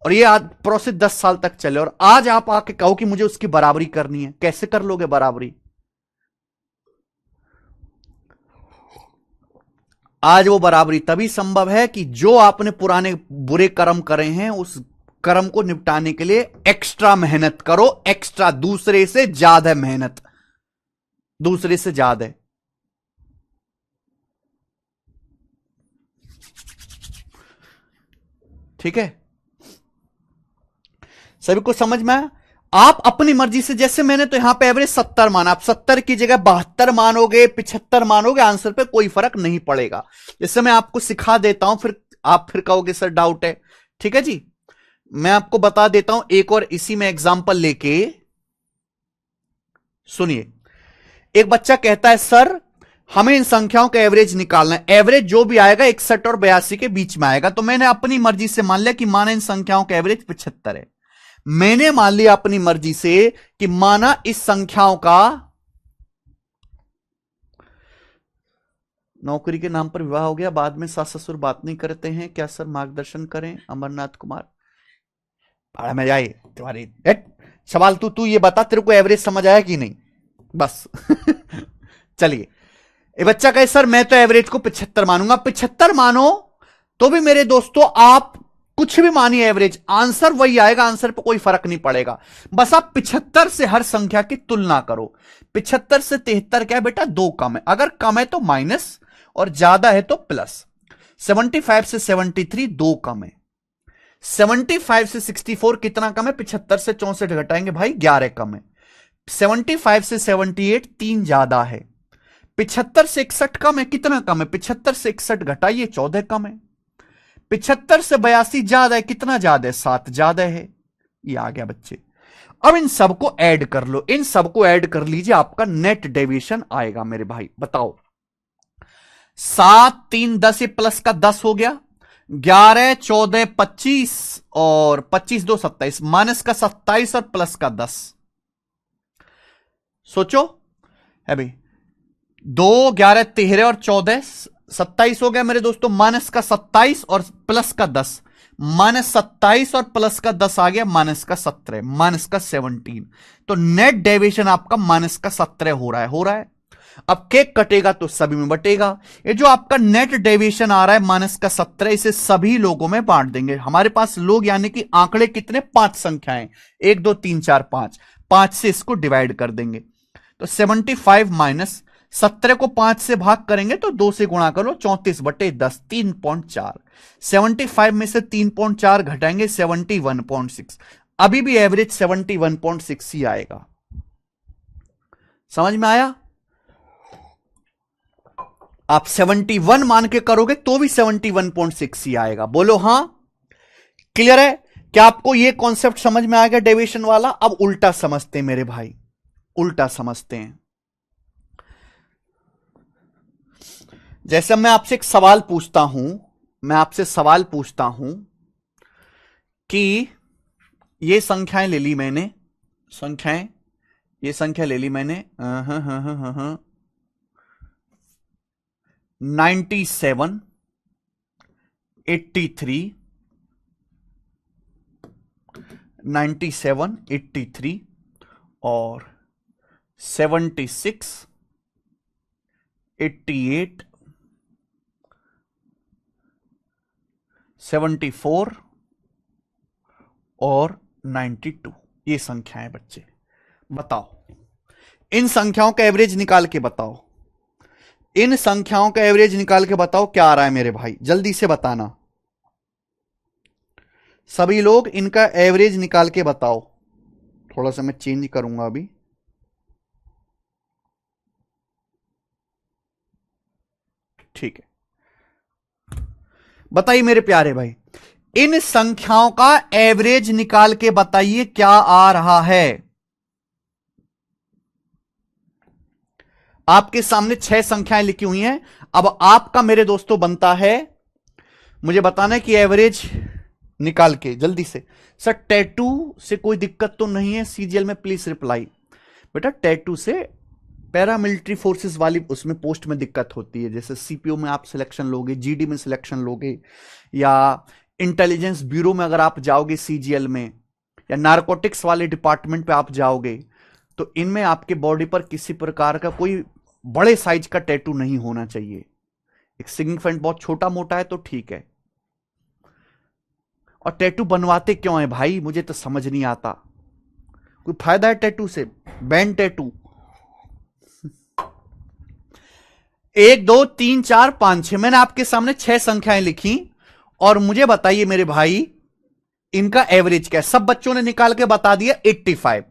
और ये प्रोसेस 10 साल तक चले, और आज आप आके कहो कि मुझे उसकी बराबरी करनी है, कैसे कर लोगे बराबरी? आज वो बराबरी तभी संभव है कि जो आपने पुराने बुरे कर्म करे हैं, उस कर्म को निपटाने के लिए एक्स्ट्रा मेहनत करो, एक्स्ट्रा, दूसरे से ज्यादा मेहनत, दूसरे से ज्यादा। ठीक है, सभी को समझ में आया? आप अपनी मर्जी से, जैसे मैंने तो यहां पे एवरेज 70 माना, आप 70 की जगह 72 मानोगे, 75 मानोगे, आंसर पे कोई फर्क नहीं पड़ेगा। जैसे मैं आपको सिखा देता हूं, फिर आप फिर कहोगे सर डाउट है। ठीक है जी, मैं आपको बता देता हूं एक और इसी में एग्जांपल लेके। सुनिए, एक बच्चा कहता है सर हमें इन संख्याओं का एवरेज निकालना है, एवरेज जो भी आएगा 61 और 82 के बीच में आएगा। तो मैंने अपनी मर्जी से मान लिया कि माना इन संख्याओं का एवरेज 75 है। मैंने मान लिया अपनी मर्जी से कि माना इस संख्याओं का, नौकरी के नाम पर विवाह हो गया, बाद में सास ससुर बात नहीं करते हैं, क्या सर मार्गदर्शन करें? अमरनाथ कुमार, भाड़ा में जाए तुम्हारी सवाल, तू ये बता तेरे को एवरेज समझ आया कि नहीं, बस। चलिए, ये बच्चा कहे सर मैं तो एवरेज को 75 मानूंगा। 75 मानो तो भी मेरे दोस्तों आप कुछ भी मानिए एवरेज, आंसर वही आएगा, आंसर पे कोई फर्क नहीं पड़ेगा। बस आप 75 से हर संख्या की तुलना करो। 75 से 73 क्या है बेटा? 2 कम है, अगर कम है तो माइनस और ज्यादा है तो प्लस। 75 से 73 2 कम है। 75 से 64 कितना कम है? 75 से 64 घटाएंगे भाई 11 कम है। 75 से 78 3 ज्यादा है। 75 से 61 कम है, कितना कम है? 75 से 61 घटाइए 14 कम है। 75 से 82 ज्यादा है, कितना ज्यादा है? 7 ज्यादा है। ये आ गया बच्चे। अब इन सबको ऐड कर लो, इन सबको ऐड कर लीजिए, आपका नेट डेविएशन आएगा मेरे भाई। बताओ 7 3 10, ये प्लस का 10 हो गया। 11 14 25 और 25 2 27, माइनस का 27 और प्लस का 10। सोचो है भाई, 2 11 13 और 14 27 हो गया मेरे दोस्तों। माइनस का 27 और प्लस का 10, माइनस 27 और प्लस का 10 आ गया माइनस का 17, माइनस का 17। तो नेट डेविएशन आपका माइनस का 17 हो रहा है। अब केक कटेगा तो सभी में बटेगा। ये जो आपका नेट डेविएशन आ रहा है माइनस का 17, इसे सभी लोगों में बांट देंगे। हमारे पास लोग यानी कि आंकड़े कितने? 5 संख्याएं, 1 2 3 4 5, 5 से इसको डिवाइड कर देंगे। तो 75 माइनस 17 को 5 से भाग करेंगे तो 2 से गुणा करो, 34/10 3.4। 75 में से 3.4 घटाएंगे 71.6। अभी भी एवरेज 71.6 ही आएगा। समझ में आया? आप 71 मान के करोगे तो भी 71.6 ही आएगा। बोलो हां, क्लियर है? क्या आपको यह कॉन्सेप्ट समझ में आ गया डेविएशन वाला? अब उल्टा समझते हैं मेरे भाई, उल्टा समझते हैं। जैसे मैं आपसे एक सवाल पूछता हूं, मैं आपसे सवाल पूछता हूं कि ये संख्याएं ले ली मैंने, संख्याएं, ये संख्या ले ली मैंने 97 83 97 83 और 76 88 74 और 92, ये संख्याएं बच्चे। बताओ इन संख्याओं का एवरेज निकाल के बताओ, इन संख्याओं का एवरेज निकाल के बताओ क्या आ रहा है मेरे भाई, जल्दी से बताना सभी लोग, इनका एवरेज निकाल के बताओ। थोड़ा सा मैं चेंज करूंगा अभी। ठीक है, बताइए मेरे प्यारे भाई, इन संख्याओं का एवरेज निकाल के बताइए क्या आ रहा है। आपके सामने 6 संख्याएं लिखी हुई हैं। अब आपका मेरे दोस्तों बनता है मुझे बताना है कि एवरेज निकाल के जल्दी से। सर टैटू से कोई दिक्कत तो नहीं है? सीजीएल में प्लीज रिप्लाई। बेटा टैटू से पैरामिलिट्री फोर्सेस वाली उसमें पोस्ट में दिक्कत होती है, जैसे सीपीओ में आप सिलेक्शन लोगे, जीडी में सिलेक्शन लोगे, या इंटेलिजेंस ब्यूरो में अगर आप जाओगे सीजीएल में, या नारकोटिक्स वाले डिपार्टमेंट पे आप जाओगे, तो इनमें आपके बॉडी पर किसी प्रकार का कोई बड़े साइज का टैटू नहीं होना चाहिए। एक सिग्निफिकेंट बहुत छोटा मोटा है तो ठीक है। और टैटू बनवाते क्यों है भाई, मुझे तो समझ नहीं आता। कोई फायदा है टैटू से? बैंड टैटू 1 2 3 4 5 6, मैंने आपके सामने 6 संख्याएं लिखी और मुझे बताइए मेरे भाई इनका एवरेज क्या है। सब बच्चों ने निकाल के बता दिया 85,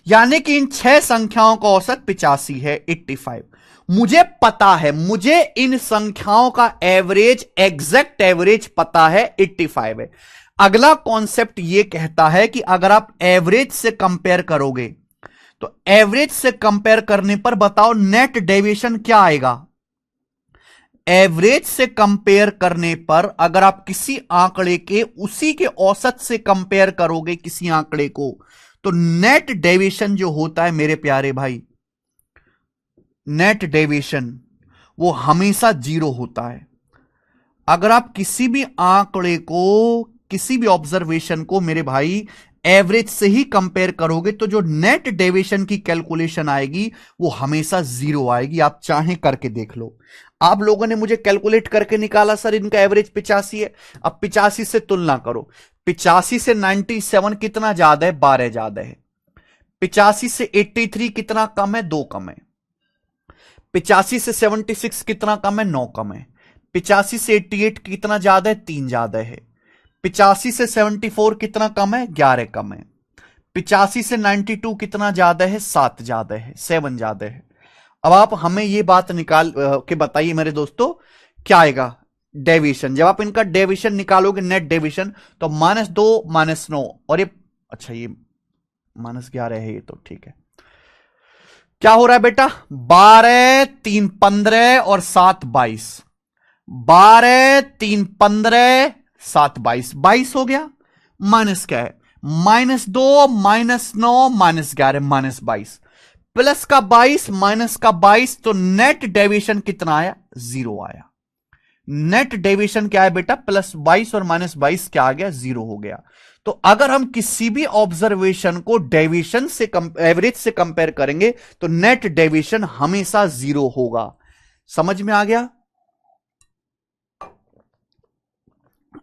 यानी कि इन 6 संख्याओं का औसत 85 है, 85। मुझे पता है, मुझे इन संख्याओं का एवरेज, एग्जैक्ट एवरेज पता है 85 है। अगला कॉन्सेप्ट यह कहता है कि अगर आप एवरेज से कंपेयर करोगे तो एवरेज से कंपेयर करने पर बताओ नेट डेविएशन क्या आएगा। एवरेज से कंपेयर करने पर अगर आप किसी आंकड़े के उसी के औसत से कंपेयर करोगे किसी आंकड़े को, तो नेट डेविएशन जो होता है मेरे प्यारे भाई, नेट डेविएशन वो हमेशा 0 होता है। अगर आप किसी भी आंकड़े को, किसी भी ऑब्जर्वेशन को मेरे भाई एवरेज से ही कंपेयर करोगे तो जो नेट डेविएशन की कैलकुलेशन आएगी वो हमेशा जीरो आएगी। आप चाहें करके देख लो। आप लोगों ने मुझे कैलकुलेट करके निकाला सर इनका एवरेज 85 है। अब 85 से तुलना करो। 85 से 97 कितना ज्यादा है? 12 ज्यादा है। 85 से 83 कितना कम है? 2 कम है। 85 से 76 कितना कम है? 9 कम है। 85 से 88 कितना ज्यादा है? 3 ज्यादा है। 85 से 74 कितना कम है? 11 कम है। 85 से 92 कितना ज्यादा है? 7 ज्यादा है, 7 ज्यादा है। अब आप हमें यह बात निकाल के बताइए मेरे दोस्तों, क्या आएगा डेविएशन? जब आप इनका डेविएशन निकालोगे, नेट डेविएशन, तो -2 -9 और ये, अच्छा ये -11 है, ये तो ठीक है। क्या हो रहा है बेटा? 12 3 15 और 7 22। 12 3 15 7 22, 22 हो गया। माइनस क्या है? -2 -9 -11 -22, प्लस का 22 माइनस का 22, तो नेट डेविएशन कितना आया? 0 आया। नेट डेविएशन क्या है बेटा? +22 और -22 क्या आ गया? 0 हो गया। तो अगर हम किसी भी ऑब्जर्वेशन को डेविएशन से एवरेज से कंपेयर करेंगे तो नेट डेविएशन हमेशा 0 होगा। समझ में आ गया?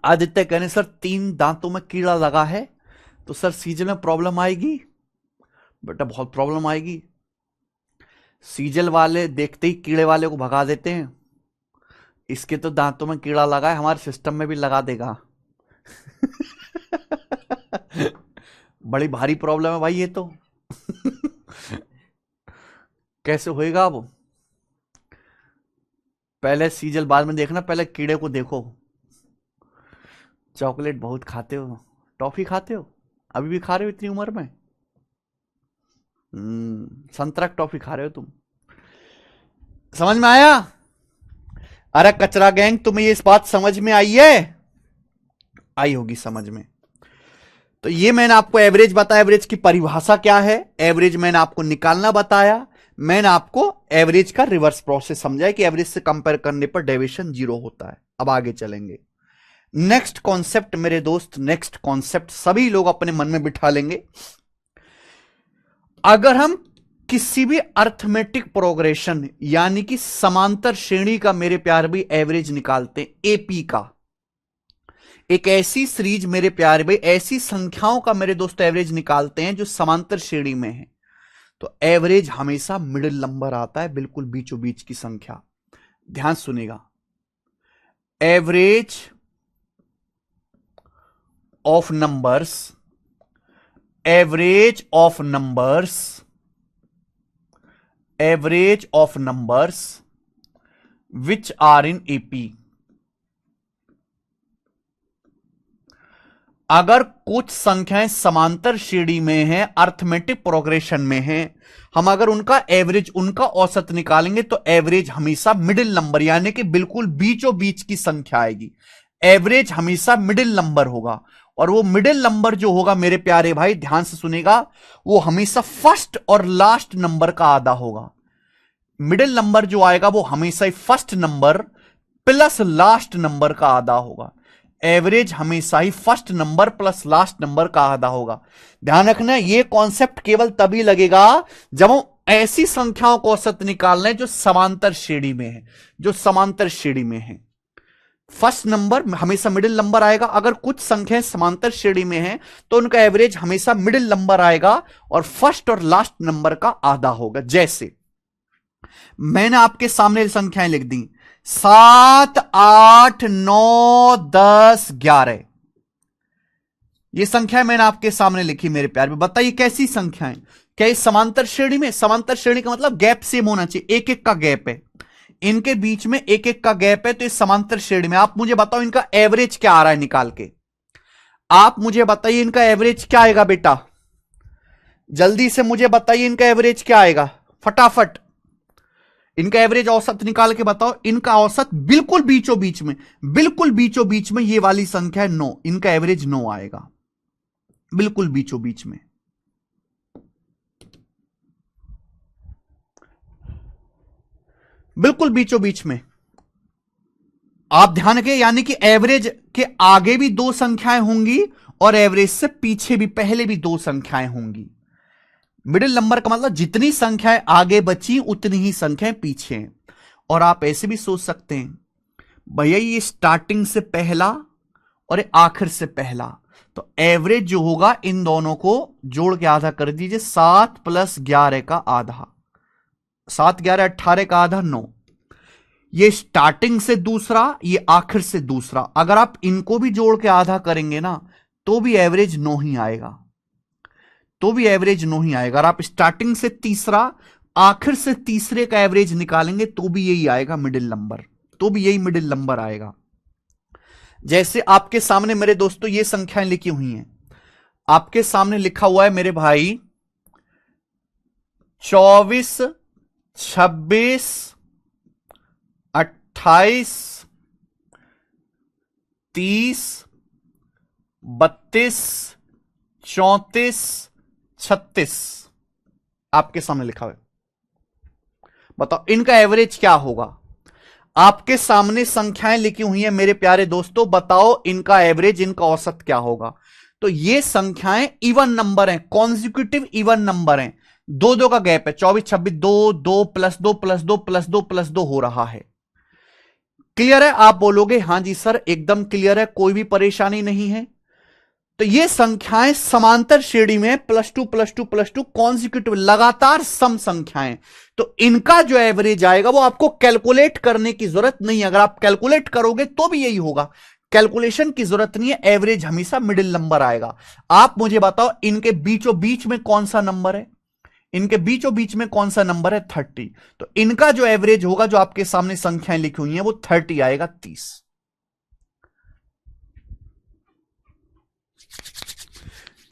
आदित्य कहने सर 3 दांतों में कीड़ा लगा है तो सर सीजल में प्रॉब्लम आएगी? बेटा बहुत प्रॉब्लम आएगी। सीजल वाले देखते ही कीड़े वाले को भगा देते हैं। इसके तो दांतों में कीड़ा लगा है, हमारे सिस्टम में भी लगा देगा। बड़ी भारी प्रॉब्लम है भाई ये तो। कैसे होएगा? अब पहले सीजल बाद में देखना, पहले कीड़े को देखो। चॉकलेट बहुत खाते हो, टॉफी खाते हो, अभी भी खा रहे हो इतनी उम्र में? संतरा टॉफी खा रहे हो तुम। समझ में आया? अरे कचरा गैंग, तुम्हें ये इस बात समझ में आई है? आई होगी समझ में। तो ये मैंने आपको एवरेज बताया, एवरेज की परिभाषा क्या है, एवरेज मैंने आपको निकालना बताया, मैंने आपको एवरेज का रिवर्स प्रोसेस समझाया कि एवरेज से कंपेयर करने पर डेविएशन 0 होता है। अब आगे चलेंगे। नेक्स्ट कॉन्सेप्ट मेरे दोस्त, नेक्स्ट कॉन्सेप्ट सभी लोग अपने मन में बिठा लेंगे। अगर हम किसी भी अर्थमेटिक प्रोग्रेशन यानी कि समांतर श्रेणी का मेरे प्यार भाई एवरेज निकालते हैं, एपी का, एक ऐसी सीरीज मेरे प्यारे भाई, ऐसी संख्याओं का मेरे दोस्त एवरेज निकालते हैं जो समांतर श्रेणी में है, तो एवरेज हमेशा मिडिल नंबर आता है, बिल्कुल बीचों बीच की संख्या। ध्यान सुनेगा, average of numbers, average of numbers, average of numbers which are in AP. अगर कुछ संख्याएं समांतर श्रेणी में हैं, अर्थमेटिक प्रोग्रेशन में हैं, हम अगर उनका एवरेज, उनका औसत निकालेंगे तो एवरेज हमेशा मिडिल नंबर यानी कि बिल्कुल बीचों बीच की संख्या आएगी। एवरेज हमेशा मिडिल नंबर होगा, और वो मिडिल नंबर जो होगा मेरे प्यारे भाई ध्यान से सुनेगा, वो हमेशा फर्स्ट और लास्ट नंबर का आधा होगा। मिडिल नंबर जो आएगा वो हमेशा first number plus last number का आधा होगा। एवरेज हमेशा ही first number plus last number का आधा होगा। ध्यान रखना, यह कॉन्सेप्ट केवल तभी लगेगा जब हम ऐसी संख्याओं को औसत निकाल रहे हैं जो समांतर श्रेणी में है, जो समांतर श्रेणी में है। फर्स्ट नंबर हमेशा मिडिल नंबर आएगा। अगर कुछ संख्याएं समांतर श्रेणी में हैं तो उनका एवरेज हमेशा मिडिल नंबर आएगा और फर्स्ट और लास्ट नंबर का आधा होगा। जैसे मैंने आपके सामने संख्याएं लिख दी 7 8 9 10 11, ये संख्याएं मैंने आपके सामने लिखी मेरे प्यार में। बताइए कैसी संख्याएं? क्या ये समांतर श्रेणी में? समांतर श्रेणी का मतलब गैप सेम होना चाहिए, एक एक का गैप है, इनके बीच में एक एक का गैप है, तो इस समांतर श्रेणी में। आप मुझे बताओ इनका एवरेज क्या आ रहा है निकाल के, आप मुझे बताइए इनका एवरेज क्या आएगा बेटा, जल्दी से मुझे बताइए इनका एवरेज क्या आएगा, फटाफट इनका एवरेज औसत निकाल के बताओ। इनका औसत बिल्कुल बीचों बीच में, बिल्कुल बीचों बीच में ये वाली संख्या है 9, इनका एवरेज 9 आएगा, बिल्कुल बीचों बीच में। बिल्कुल बीचों बीच में आप ध्यान रखें, यानी कि एवरेज के आगे भी दो संख्याएं होंगी और एवरेज से पीछे भी पहले भी दो संख्याएं होंगी। मिडिल नंबर का मतलब जितनी संख्याएं आगे बची उतनी ही संख्याएं पीछे हैं। और आप ऐसे भी सोच सकते हैं भैया ये स्टार्टिंग से पहला और ये आखिर से पहला, तो एवरेज जो होगा इन दोनों को जोड़ के आधा कर दीजिए। 7 + 11 का आधा, 7 11 18 का आधा 9। ये स्टार्टिंग से दूसरा, ये आखिर से दूसरा, अगर आप इनको भी जोड़ के आधा करेंगे ना तो भी एवरेज 9 ही आएगा, तो भी एवरेज 9 ही आएगा। अगर आप स्टार्टिंग से तीसरा आखिर से तीसरे का एवरेज निकालेंगे तो भी यही आएगा मिडिल नंबर, तो भी यही मिडिल नंबर आएगा। जैसे आपके सामने मेरे दोस्तों ये संख्याएं लिखी हुई हैं, आपके सामने लिखा हुआ है मेरे भाई 24 26 28 30 32 34 36 आपके सामने लिखा हुआ है। बताओ इनका एवरेज क्या होगा। आपके सामने संख्याएं लिखी हुई हैं मेरे प्यारे दोस्तों, बताओ इनका एवरेज, इनका औसत क्या होगा। तो ये संख्याएं इवन नंबर हैं, कॉन्जिक्यूटिव इवन नंबर हैं, 2-2 का गैप है, 24 26 2 2 + 2 + 2 + 2 + 2 हो रहा है। क्लियर है। आप बोलोगे हां जी सर एकदम क्लियर है, कोई भी परेशानी नहीं है। तो ये संख्याएं समांतर श्रेणी में +2 +2 +2 कॉन्जिक्यूटिव लगातार सम संख्याएं, तो इनका जो एवरेज आएगा वो आपको कैलकुलेट करने की जरूरत नहीं है। अगर आप कैलकुलेट करोगे तो भी यही होगा, कैलकुलेशन की जरूरत नहीं है, एवरेज हमेशा मिडिल नंबर आएगा। आप मुझे बताओ इनके बीचों बीच में कौन सा नंबर है, इनके बीचों बीच में कौन सा नंबर है 30, तो इनका जो एवरेज होगा, जो आपके सामने संख्याएं लिखी हुई हैं वो 30 आएगा, 30।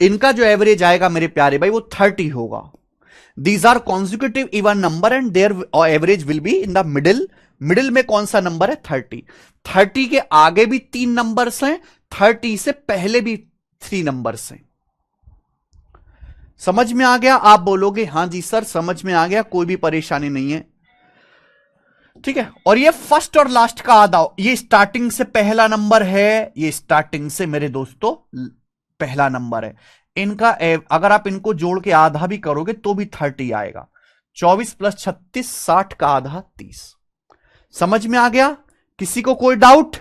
इनका जो एवरेज आएगा मेरे प्यारे भाई वो 30 होगा। These are consecutive even number and their average will be in the middle. Middle में कौन सा नंबर है 30। 30 के आगे भी 3 नंबर्स हैं, 30 से पहले भी 3 नंबर्स हैं। समझ में आ गया। आप बोलोगे हां जी सर समझ में आ गया, कोई भी परेशानी नहीं है, ठीक है। और ये फर्स्ट और लास्ट का आधा, ये स्टार्टिंग से पहला नंबर है, ये स्टार्टिंग से मेरे दोस्तों पहला नंबर है। इनका अगर आप इनको जोड़ के आधा भी करोगे तो भी 30 आएगा। 24 + 36 60 का आधा 30। समझ में आ गया। किसी को कोई डाउट,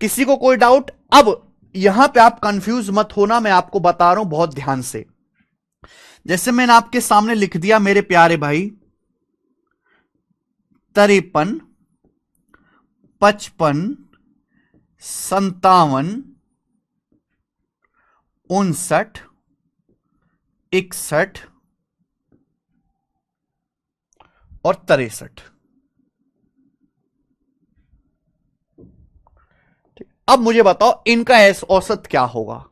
किसी को कोई डाउट। अब यहां पे आप कंफ्यूज मत होना, मैं आपको बता रहा हूं बहुत ध्यान से। जैसे मैंने आपके सामने लिख दिया मेरे प्यारे भाई 53 55 57 59 61 और 63। अब मुझे बताओ इनका औसत क्या होगा।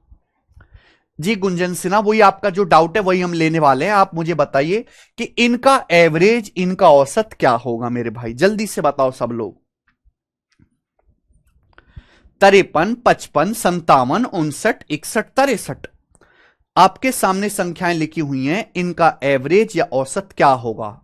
जी गुंजन सिन्हा, वही आपका जो डाउट है वही हम लेने वाले हैं। आप मुझे बताइए कि इनका एवरेज, इनका औसत क्या होगा मेरे भाई, जल्दी से बताओ सब लोग। 53 55 57 59 61 63 आपके सामने संख्याएं लिखी हुई हैं, इनका एवरेज या औसत क्या होगा।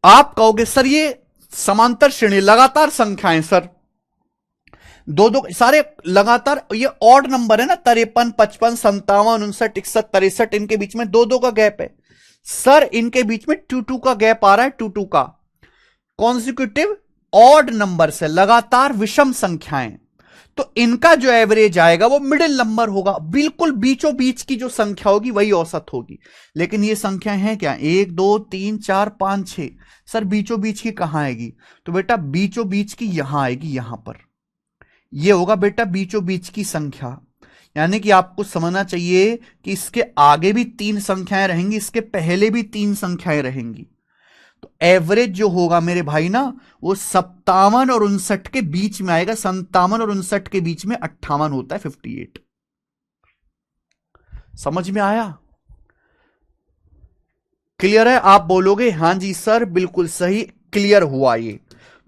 आप कहोगे सर ये समांतर श्रेणी लगातार संख्याएं सर, दो दो सारे लगातार, ये ऑड नंबर है ना, 53 55 57 59 61 63, इनके बीच में 2-2 का गैप है सर, इनके बीच में 2-2 का गैप आ रहा है, 2-2 का। कॉन्सिक्यूटिव ऑड नंबर से लगातार विषम संख्याएं, तो इनका जो एवरेज आएगा वो मिडिल नंबर होगा, बिल्कुल बीचों बीच की जो संख्या होगी वही औसत होगी। लेकिन ये संख्याएं हैं क्या, 1 2 3 4 5 6, सर बीचों बीच की कहां आएगी, तो बेटा बीचों बीच की यहां आएगी, यहां पर ये होगा बेटा बीचों बीच की संख्या। यानी कि आपको समझना चाहिए कि इसके आगे भी 3 संख्याएं रहेंगी, इसके पहले भी 3 संख्याएं रहेंगी, तो एवरेज जो होगा मेरे भाई ना वो 57 और 59 के बीच में आएगा। 57 और 59 के बीच में 58 होता है, 58। समझ में आया, क्लियर है। आप बोलोगे हां जी सर बिल्कुल सही, क्लियर हुआ ये।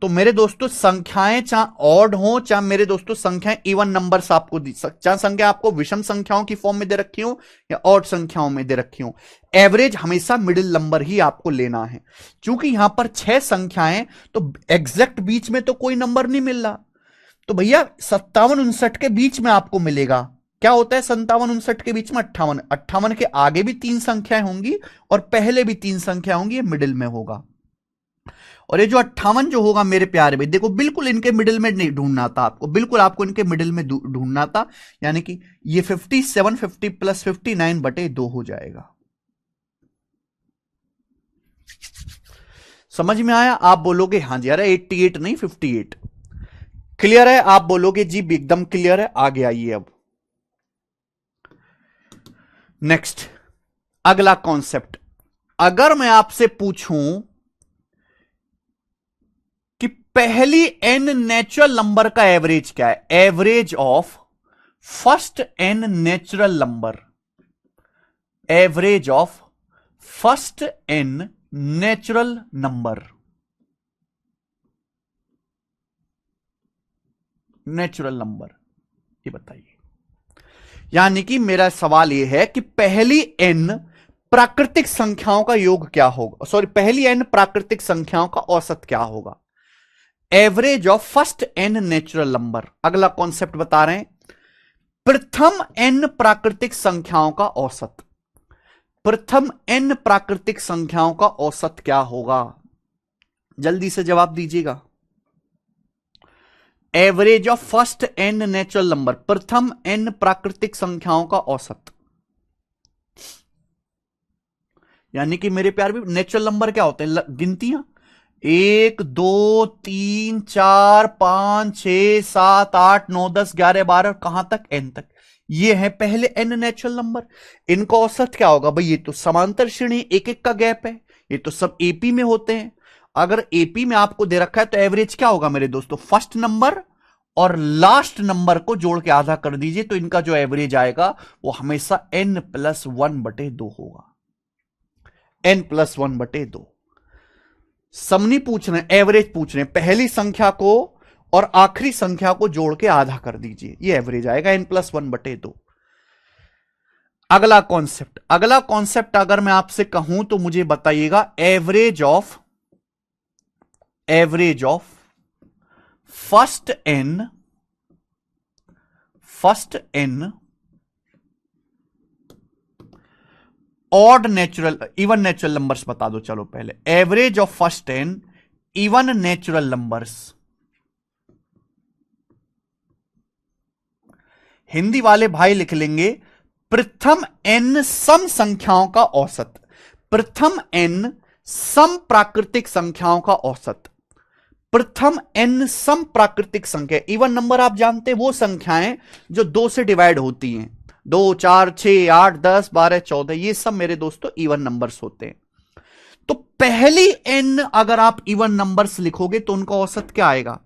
तो मेरे दोस्तों संख्याएं चाहे ऑड हो चाहे मेरे दोस्तों संख्याएं इवन नंबर्स आपको चाहे संख्या आपको विषम संख्याओं की फॉर्म में दे रखी हो या ऑड संख्याओं में दे रखी हो, एवरेज हमेशा मिडिल नंबर ही आपको लेना है। क्योंकि यहां पर 6 संख्याएं तो एग्जैक्ट बीच में तो कोई नंबर नहीं मिल रहा, तो भैया 57-59 के बीच में आपको मिलेगा। क्या होता है 57-59 के बीच में? 58। 58 के आगे भी 3 संख्याएं होंगी और पहले भी 3 संख्या होंगी, ये मिडिल में होगा। और ये जो 58 जो होगा मेरे प्यारे भाई, देखो बिल्कुल इनके मिडिल में नहीं ढूंढना था आपको, बिल्कुल आपको इनके मिडिल में ढूंढना था, यानी कि ये 57 50 प्लस 59/2 हो जाएगा। समझ में आया? आप बोलोगे हाँ जी, अरे 88 नहीं 58। क्लियर है? आप बोलोगे जी एकदम क्लियर है। आगे आइए अब नेक्स्ट, अगला कॉन्सेप्ट। अगर मैं आपसे पूछूं कि पहली n नेचुरल नंबर का एवरेज क्या है, average of first n natural number, average of first n natural number, natural number, ये बताइए। यानी कि मेरा सवाल यह है कि पहली n प्राकृतिक संख्याओं का योग क्या होगा, सॉरी पहली n प्राकृतिक संख्याओं का औसत क्या होगा, average of first n natural number. अगला कॉन्सेप्ट बता रहे हैं, प्रथम n प्राकृतिक संख्याओं का औसत, प्रथम n प्राकृतिक संख्याओं का औसत क्या होगा? जल्दी से जवाब दीजिएगा। Average of first n natural number, प्रथम n प्राकृतिक संख्याओं का औसत, यानी कि मेरे प्यार भी नेचुरल नंबर क्या होते हैं? गिनतियां 1 2 3 4 5 6 7 8 9 10 11 12 कहां तक? n तक। ये है पहले n नेचुरल नंबर। इनका औसत क्या होगा भाई? ये तो समांतर श्रेणी एक एक का गैप है, ये तो सब एपी में होते हैं। अगर एपी में आपको दे रखा है तो एवरेज क्या होगा मेरे दोस्तों? फर्स्ट नंबर और लास्ट नंबर को जोड़ के आधा कर दीजिए तो इनका जो एवरेज आएगा वो हमेशा n+1/2 होगा, n+1/2। समनी पूछ रहे हैं, एवरेज पूछ रहे हैं, पहली संख्या को और आखिरी संख्या को जोड़ के आधा कर दीजिए, ये एवरेज आएगा n+1/2। अगला कॉन्सेप्ट, अगला कॉन्सेप्ट अगर मैं आपसे कहूं तो मुझे बताइएगा, average of first n odd natural even natural numbers बता दो। चलो पहले average of first n even natural numbers, Hindi वाले भाई लिख लेंगे प्रथम n सम संख्याओं का औसत, प्रथम n सम प्राकृतिक संख्याओं का औसत, प्रथम n सम प्राकृतिक संख्या। इवन नंबर आप जानते हैं वो संख्याएं जो 2 से डिवाइड होती हैं, 2 4 6 8 10 12 14, ये सब मेरे दोस्तों इवन नंबर्स होते हैं। तो पहली n अगर आप इवन नंबर्स लिखोगे तो उनका औसत क्या आएगा?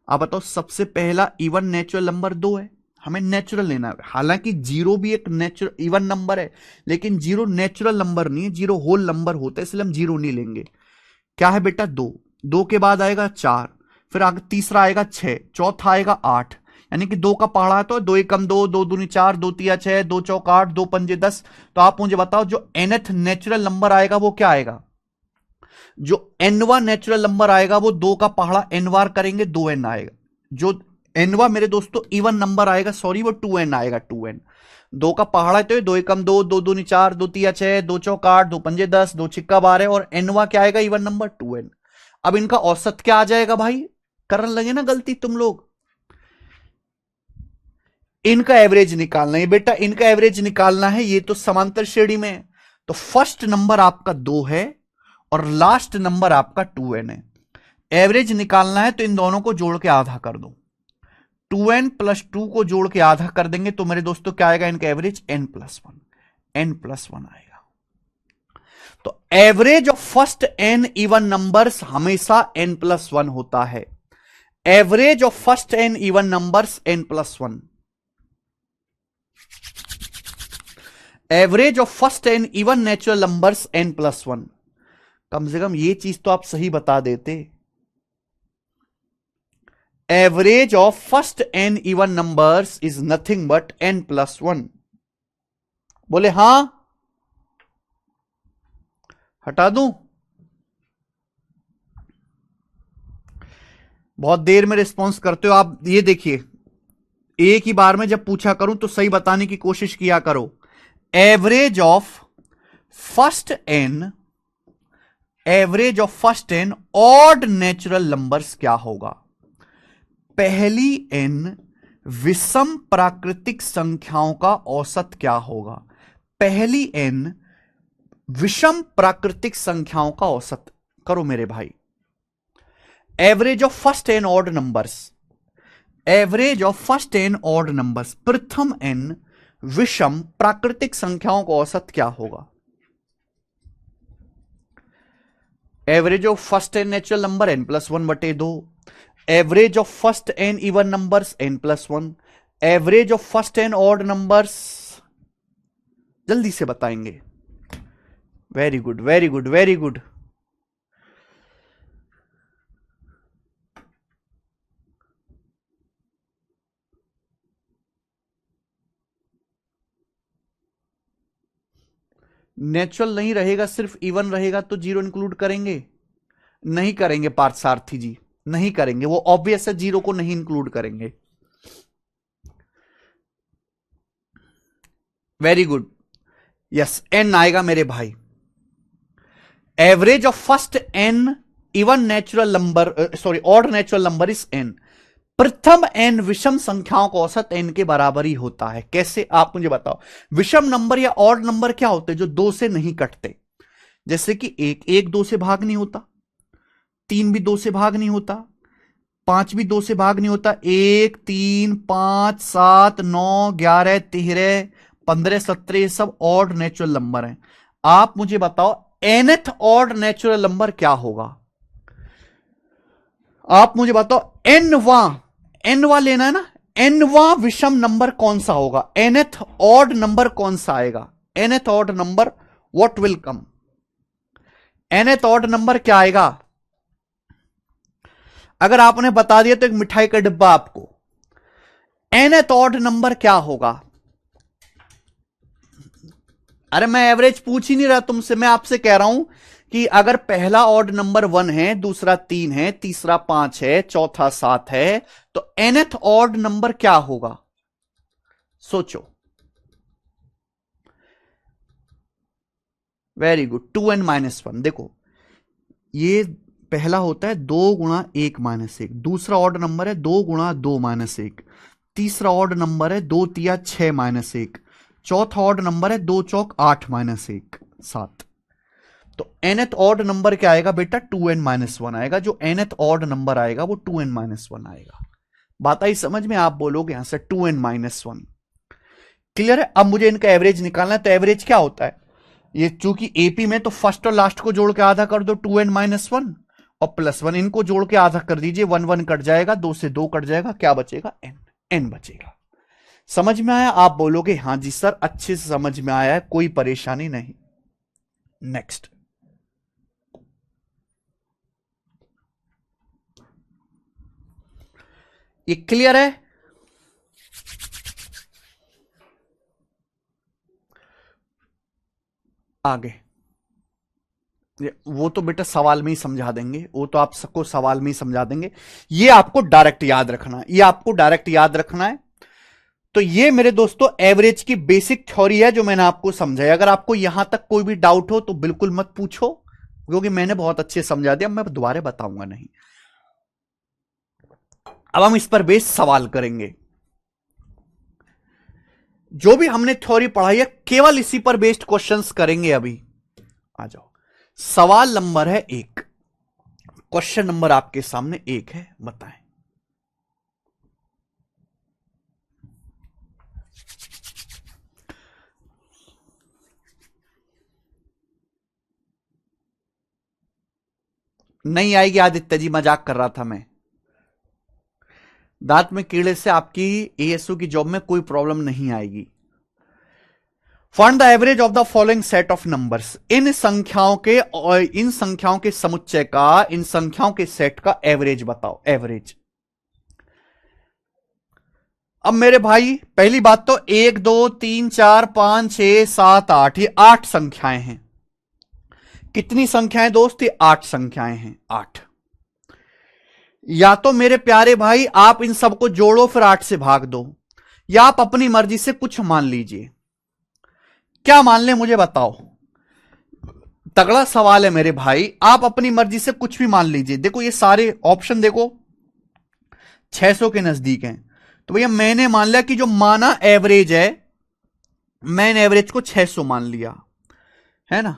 आप बताओ। सबसे पहला इवन नेचुरल नंबर 2 है, हमें नेचुरल लेना है। हालांकि 0 भी एक नेचुरल इवन नंबर है, लेकिन 0 नेचुरल नंबर नहीं है, 0 होल नंबर होता है, इसलिए हम 0 नहीं लेंगे। क्या है बेटा? 2 के बाद आएगा 4, फिर आगे तीसरा आएगा 6, चौथा आएगा 8, यानी कि 2 का पहाड़ा है तो 2 एकम 2, 2 दूनी 4, 2 तिया 6, 2 चौक 8, 2 पंजे 10। तो आप मुझे बताओ जो nth नेचुरल नंबर आएगा वो क्या आएगा? जो nवा नेचुरल नंबर आएगा वो 2 का पहाड़ा n वार करेंगे 2n आएगा। जो nवा मेरे दोस्तों इवन नंबर आएगा, सॉरी, वो 2n आएगा, 2n। 2 का पहाड़ा है तो 2 एकम 2, 2 दूनी 4, 2 तिया 6, 2 चौक 8, 2 पंजे 10, 2 छिक्का 12 और nवा क्या आएगा इवन नंबर? 2n। अब इनका औसत क्या आ जाएगा भाई? करने लगे ना गलती तुम लोग, इनका एवरेज निकालना है बेटा, इनका एवरेज निकालना है। ये तो समांतर श्रेणी में है, तो फर्स्ट नंबर आपका 2 है और लास्ट नंबर आपका 2n है। एवरेज निकालना है तो इन दोनों को जोड़ के आधा कर दो, 2n + 2 को जोड़ के आधा कर देंगे तो मेरे दोस्तों क्या आएगा? इनका एवरेज n+1 आएगा। तो average of first n even numbers हमेशा n+1 होता है। Average of first n even numbers n+1, average of first n even natural numbers n+1। कम से कम ये चीज तो आप सही बता देते। Average of first n even numbers is nothing but n+1। बोले हां, हटा दूं? बहुत देर में रिस्पॉन्स करते हो आप। ये देखिए, एक ही बार में जब पूछा करूं तो सही बताने की कोशिश किया करो। Average of first n odd natural numbers क्या होगा? पहली n विषम प्राकृतिक संख्याओं का औसत क्या होगा? पहली n विषम प्राकृतिक संख्याओं का औसत करो मेरे भाई। Average of first n odd numbers, average of first n odd numbers, प्रथम n विषम प्राकृतिक संख्याओं का औसत क्या होगा? Average of first n natural number n+1/2, average of first n even numbers n+1, average of first n odd numbers. जल्दी से बताएंगे। Very good, very good, very good. Natural नहीं रहेगा, सिर्फ इवन रहेगा तो 0 इंक्लूड करेंगे? नहीं करेंगे पार्थसारथी जी, नहीं करेंगे। वो ऑब्वियस है, 0 को नहीं इंक्लूड करेंगे। वेरी गुड, यस, n आएगा मेरे भाई। Average of first n even natural number, sorry odd natural number is n। प्रथम n विषम संख्याओं का औसत n के बराबर ही होता है। कैसे, आप मुझे बताओ। विषम नंबर या ऑड नंबर क्या होते हैं? जो 2 से नहीं कटते। जैसे कि 1 2 से भाग नहीं होता, 3 भी 2 से भाग नहीं होता, 5 भी 2 से भाग नहीं होता। 1 3 5 7 9 11 13 15 17 ये सब ऑड नेचुरल नंबर हैं। आप मुझे बताओ nth ऑड नेचुरल नंबर क्या होगा? आप मुझे बताओ nवा लेना है ना, nवा विषम नंबर कौन सा होगा? nth ऑड नंबर कौन सा आएगा? nth odd number what will come? nth odd number क्या आएगा? अगर आपने बता दिया तो एक मिठाई का डिब्बा आपको। nth ऑड नंबर क्या होगा? अरे मैं एवरेज पूछ ही नहीं रहा तुमसे, मैं आपसे कह रहा हूं कि अगर पहला ऑड नंबर 1 है, दूसरा 3 है, तीसरा 5 है, चौथा 7 है, तो nth ऑड नंबर क्या होगा? सोचो। Very good, 2n-1। देखो, ये पहला होता है 2 गुणा 1 - 1, दूसरा ऑड नंबर है 2 गुणा 2 - 1, तीसरा ऑड नंबर है 2 तिया 6 - 1, चौथा ऑड नंबर है 2 चौक 8 - 1 7। तो nth ऑड नंबर क्या आएगा बेटा? 2n-1 आएगा। जो nth ऑड नंबर आएगा वो 2n-1 आएगा। बात आई समझ में? आप बोलोगे यहां से 2n-1। क्लियर है? अब मुझे इनका एवरेज निकालना है। तो एवरेज क्या होता है? ये चूंकि एपी में तो फर्स्ट और लास्ट को जोड़ के आधा कर दो 2n-1 और +1 इनको जोड़ के आधा कर दीजिए। 1 1 कट जाएगा, 2 से 2 कट जाएगा, क्या बचेगा? n बचेगा। समझ में आया? आप बोलोगे हां जी सर, अच्छे से समझ में आया है, कोई परेशानी नहीं। नेक्स्ट, ये क्लियर है? आगे वो तो बेटा सवाल में ही समझा देंगे, वो तो आप सबको सवाल में ही समझा देंगे। ये आपको डायरेक्ट याद रखना है, ये आपको डायरेक्ट याद रखना है। तो ये मेरे दोस्तों एवरेज की बेसिक थ्योरी है जो मैंने आपको समझाया। अगर आपको यहां तक कोई भी डाउट हो तो बिल्कुल मत पूछो, क्योंकि मैंने बहुत अच्छे समझा दिया, मैं दोबारा बताऊंगा नहीं। अब हम इस पर बेस्ड सवाल करेंगे। जो भी हमने थ्योरी पढ़ाई है केवल इसी पर बेस्ड क्वेश्चंस करेंगे। अभी आ जाओ, सवाल नंबर है 1, क्वेश्चन नंबर आपके सामने 1 है, बताएं। नहीं आएगी आदित्य जी, मजाक कर रहा था मैं। दांत में कीड़े से आपकी एएसयू की जॉब में कोई प्रॉब्लम नहीं आएगी। Find the average of the following set of numbers. इन संख्याओं के समुच्चय का, इन संख्याओं के सेट का एवरेज बताओ। एवरेज अब मेरे भाई पहली बात तो 1 2 3 4 5 6 7 8, ये 8 संख्याएं हैं। कितनी संख्याएं दोस्त? ये 8 संख्याएं हैं, 8। या तो मेरे प्यारे भाई आप इन सबको जोड़ो फिर 8 से भाग दो, या आप अपनी मर्जी से कुछ मान लीजिए। क्या मान ले मुझे बताओ, तगड़ा सवाल है मेरे भाई। आप अपनी मर्जी से कुछ भी मान लीजिए। देखो ये सारे ऑप्शन देखो 600 के नजदीक हैं, तो भैया मैंने मान लिया कि जो माना एवरेज है, मैंने एवरेज को 600 मान लिया, है ना।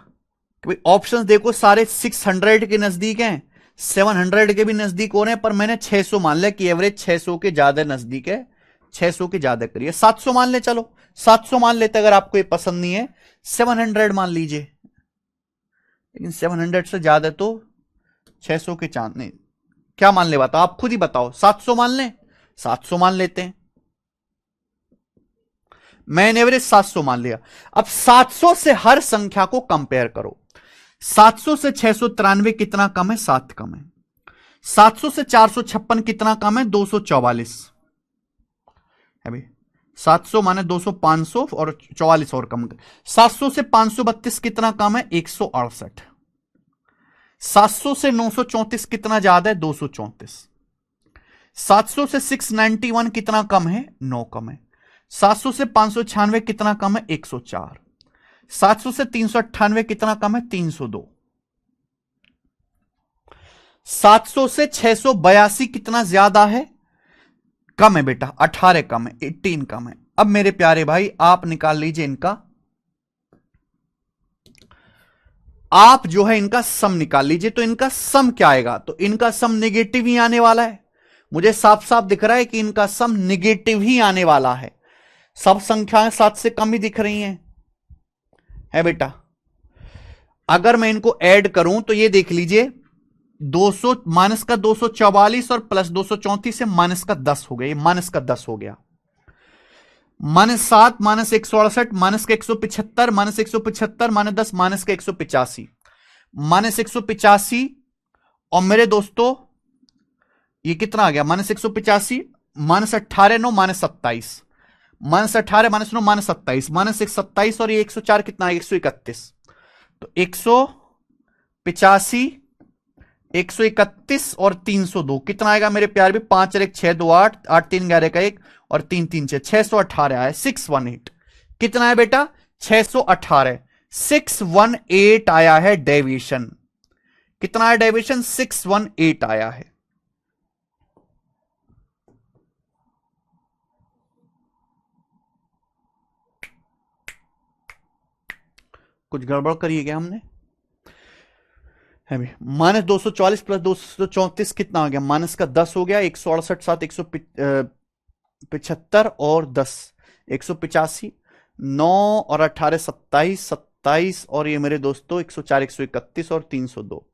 कि भाई ऑप्शंस देखो सारे 600 के नजदीक हैं, 700 के भी नजदीक हो रहे हैं, पर मैंने 600 मान लिया कि एवरेज 600 के ज्यादा नजदीक है, 600 के ज्यादा करिए। 700 मान ले, चलो 700 मान लेते अगर आपको ये पसंद नहीं है। 700 मान लीजिए, लेकिन 700 से ज्यादा तो 600 के चांद नहीं। क्या मान ले बताओ, आप खुद ही बताओ। 700 मान लें? 700 मान लेते हैं, मैंने एवरेज 700 मान लिया। अब 700 से हर संख्या को कंपेयर करो। 700 से 693 कितना कम है? 7 कम है। 700 से 456 कितना कम है? 244 है भाई। 700 माने 200, 500 और 44 और कम। 700 से 532 कितना कम है? 168। 700 से 934 कितना ज्यादा है? 234। 700 से 691 कितना कम है? 9 कम है। 700 से 596 कितना कम है? 104। 700 से 398 कितना कम है? 302। 700 से 682 कितना ज्यादा है? कम है बेटा, 18 कम है, 18 कम है। अब मेरे प्यारे भाई आप निकाल लीजिए इनका, आप जो है इनका सम निकाल लीजिए। तो इनका सम क्या आएगा? तो इनका सम निगेटिव ही आने वाला है। मुझे साफ साफ दिख रहा है कि इनका सम निगेटिव ही आने वाला है। सब संख्याएं 7 से कम ही दिख रही हैं, है बेटा। अगर मैं इनको ऐड करूं तो ये देख लीजिए, 200 माइनस का 244 और प्लस 234 से माइनस का 10 हो गया। ये माइनस का 10 हो गया। -7 माइनस 168 माइनस का 175 माइनस 175 माइनस 10 माइनस का 185 माइनस 185। और मेरे दोस्तों ये कितना आ गया? -185 minus 18 9 minus 27 minus 18 minus 9 minus 27 minus 127 और ये 104 कितना है? 131। तो 185 131 और 302 कितना आएगा मेरे प्यार भी? 5 और 1 6 2 8 8 3 11 का 1 और 3 3 6 618 आया। 618 कितना है बेटा? 618। 618 आया है डेविएशन। कितना है डेविएशन? 618 आया है। कुछ गड़बड़ करिए क्या हमने? है भी -244 प्लस 234 कितना हो गया? माइनस का 10 हो गया। 168 7 175 और 10 185 9 और 18 27 27 और ये मेरे दोस्तों 104 131 और 302।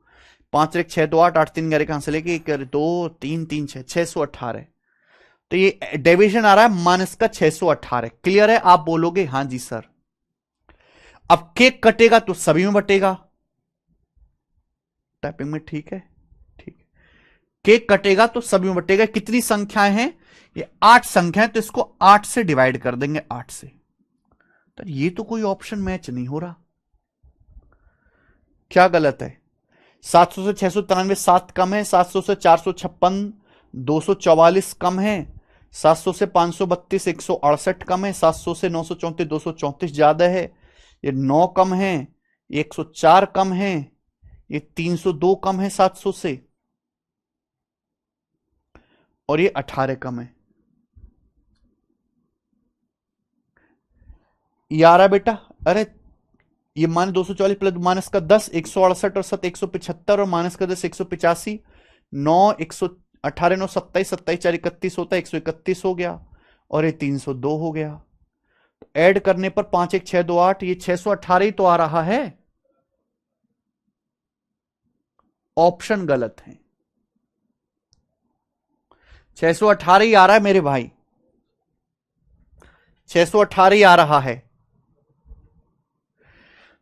5 1 6 2 8 8 3 11 कहां से लेके 1 2 3 3 6 618। तो ये डेविएशन आ रहा है माइनस का 618। क्लियर है? आप बोलोगे हाँ जी सर। अब केक कटेगा तो सभी में बटेगा। टाइपिंग में ठीक है? ठीक है। केक कटेगा तो सभी में बटेगा। कितनी संख्याएं हैं? ये 8 संख्याएं, तो इसको 8 से डिवाइड कर देंगे, 8 से। तो ये तो कोई ऑप्शन मैच नहीं हो रहा। क्या गलत है? 700 से 693 7 कम है। 700 से 456 244 कम है। 700 से 532 168 कम है। 700 से 934 234 ज्यादा है। ये 9 कम है। ये 104 कम है। ये 302 कम है 700 से, और ये 18 कम है। ये आ रहा है बेटा? अरे ये -244 प्लस माइनस का 10 168 और 7 175 और माइनस का 10 185 9 118 9 27 27 4 31 होता है 131 हो गया, और ये 302 हो गया। ऐड करने पर 5 1 6 2 8 ये 618 ही तो आ रहा है। ऑप्शन गलत है। 618 ही आ रहा है मेरे भाई, 618 ही आ रहा है।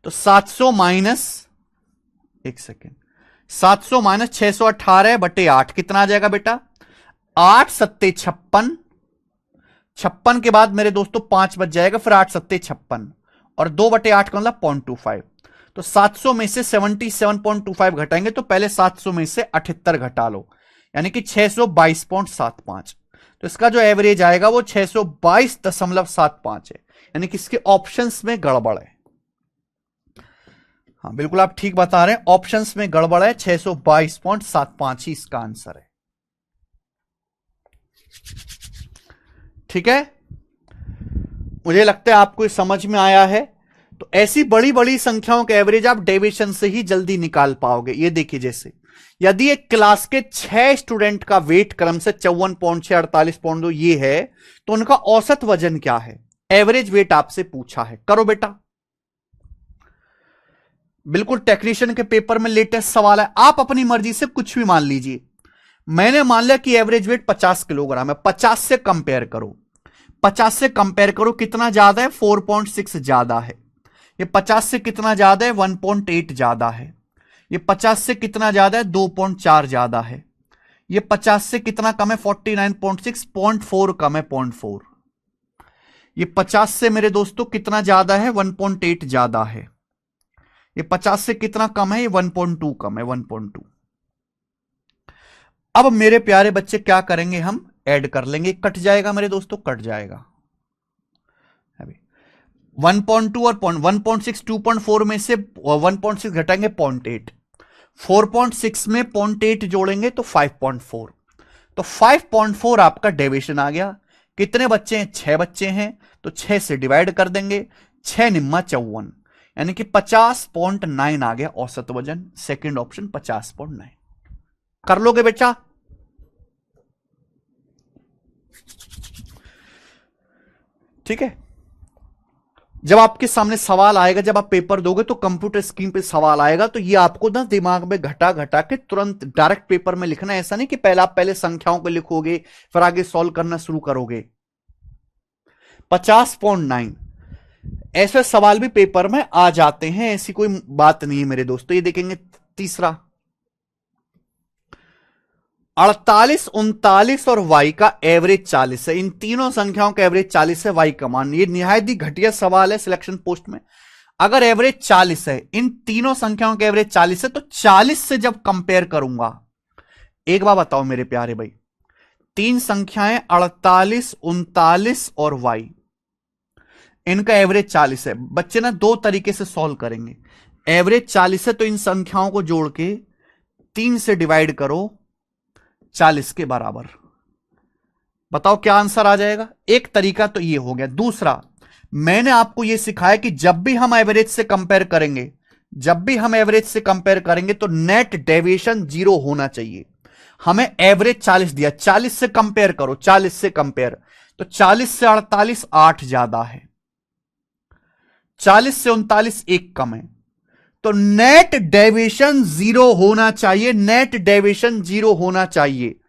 तो 700 माइनस, एक सेकेंड, 700 माइनस 618 बटे 8 कितना आ जाएगा बेटा? 8 सत्ते 56, 56 के बाद मेरे दोस्तों 5 बच जाएगा, फिर 8 सत्ते 56 और 2/8 का मतलब 0.25। तो 700 में से 77.25 घटाएंगे तो पहले 700 में से 78 घटा लो, यानी कि 622.75। तो इसका जो एवरेज आएगा वो 622.75 है, यानी कि इसके ऑप्शंस में गड़बड़ है। हाँ बिल्कुल आप ठीक बता रहे हैं, ऑप्शंस में गड़बड़ है, 622.75 ही इसका आंसर है। ठीक है, मुझे लगता है आपको समझ में आया है। तो ऐसी बड़ी बड़ी संख्याओं के एवरेज आप डेविएशन से ही जल्दी निकाल पाओगे। ये देखिए, जैसे यदि एक क्लास के 6 स्टूडेंट का वेट क्रम से 54.6 48.2 ये है, तो उनका औसत वजन क्या है, एवरेज वेट आपसे पूछा है। करो बेटा, बिल्कुल टेक्नीशियन के पेपर में लेटेस्ट सवाल है, आप अपनी मर्जी से कुछ भी मान लीजिए। मैंने मान लिया कि एवरेज वेट 50 किलोग्राम है, 50 से कंपेयर करो, 50 से कंपेयर करो, कितना ज्यादा है, 4.6 ज्यादा है। ये 50 से कितना ज्यादा है, 1.8 ज्यादा है। ये 50 से कितना ज्यादा है, 2.4 ज्यादा है। ये 50 से कितना कम है, 49.6, 0.4 कम है, 0.4। ये 50 से मेरे दोस्तों कितना ज्यादा है, 1.8 ज्यादा है। ये 50 से कितना कम है, ये 1.2 कम है, 1.2। अब मेरे प्यारे बच्चे क्या करेंगे, हम ऐड कर लेंगे, कट जाएगा मेरे दोस्तों, कट जाएगा। 1.2 और 1.6, 2.4 में से 1.6 घटाएंगे 0.8, 4.6 में 0.8 जोड़ेंगे तो 5.4। तो 5.4 आपका डेविएशन आ गया। कितने बच्चे हैं, 6 बच्चे हैं, तो 6 से डिवाइड कर देंगे, 6 निम्मा 54, यानी कि 50.9 आ गया औसत वजन। Second option 50.9। कर लोगे बेटा? ठीक है, जब आपके सामने सवाल आएगा, जब आप पेपर दोगे तो कंप्यूटर स्क्रीन पे सवाल आएगा, तो ये आपको ना दिमाग में घटा घटा के तुरंत डायरेक्ट पेपर में लिखना है। ऐसा नहीं कि पहले आप संख्याओं को लिखोगे फिर आगे सॉल्व करना शुरू करोगे। 50.9 ऐसे सवाल भी पेपर में आ जाते हैं, ऐसी कोई बात नहीं है मेरे दोस्तों। ये देखेंगे तीसरा, 48, 39 और y का एवरेज 40 है। इन तीनों संख्याओं का एवरेज 40 है, y का मान। ये निहायत ही घटिया सवाल है सिलेक्शन पोस्ट में। अगर एवरेज 40 है, इन तीनों संख्याओं का एवरेज 40 है, तो 40 से जब कंपेयर करूंगा, एक बार बताओ मेरे प्यारे भाई, तीन संख्याएं 48, 39 और y, इनका एवरेज 40 है। बच्चे ना दो तरीके से सॉल्व करेंगे। एवरेज 40 है तो इन संख्याओं को जोड़ के 3 से डिवाइड करो 40 के बराबर। बताओ क्या आंसर आ जाएगा। एक तरीका तो ये हो गया। दूसरा, मैंने आपको ये सिखाया कि जब भी हम एवरेज से कंपेयर करेंगे, जब भी हम एवरेज से कंपेयर करेंगे तो नेट डेविएशन 0 होना चाहिए। हमें एवरेज 40 दिया, 40 से कंपेयर करो, 40 से कंपेयर, तो 40 से 48 8 ज्यादा है, 40 से 39 1 कम है, तो नेट डेविएशन 0 होना चाहिए। नेट डेविएशन 0 होना चाहिए।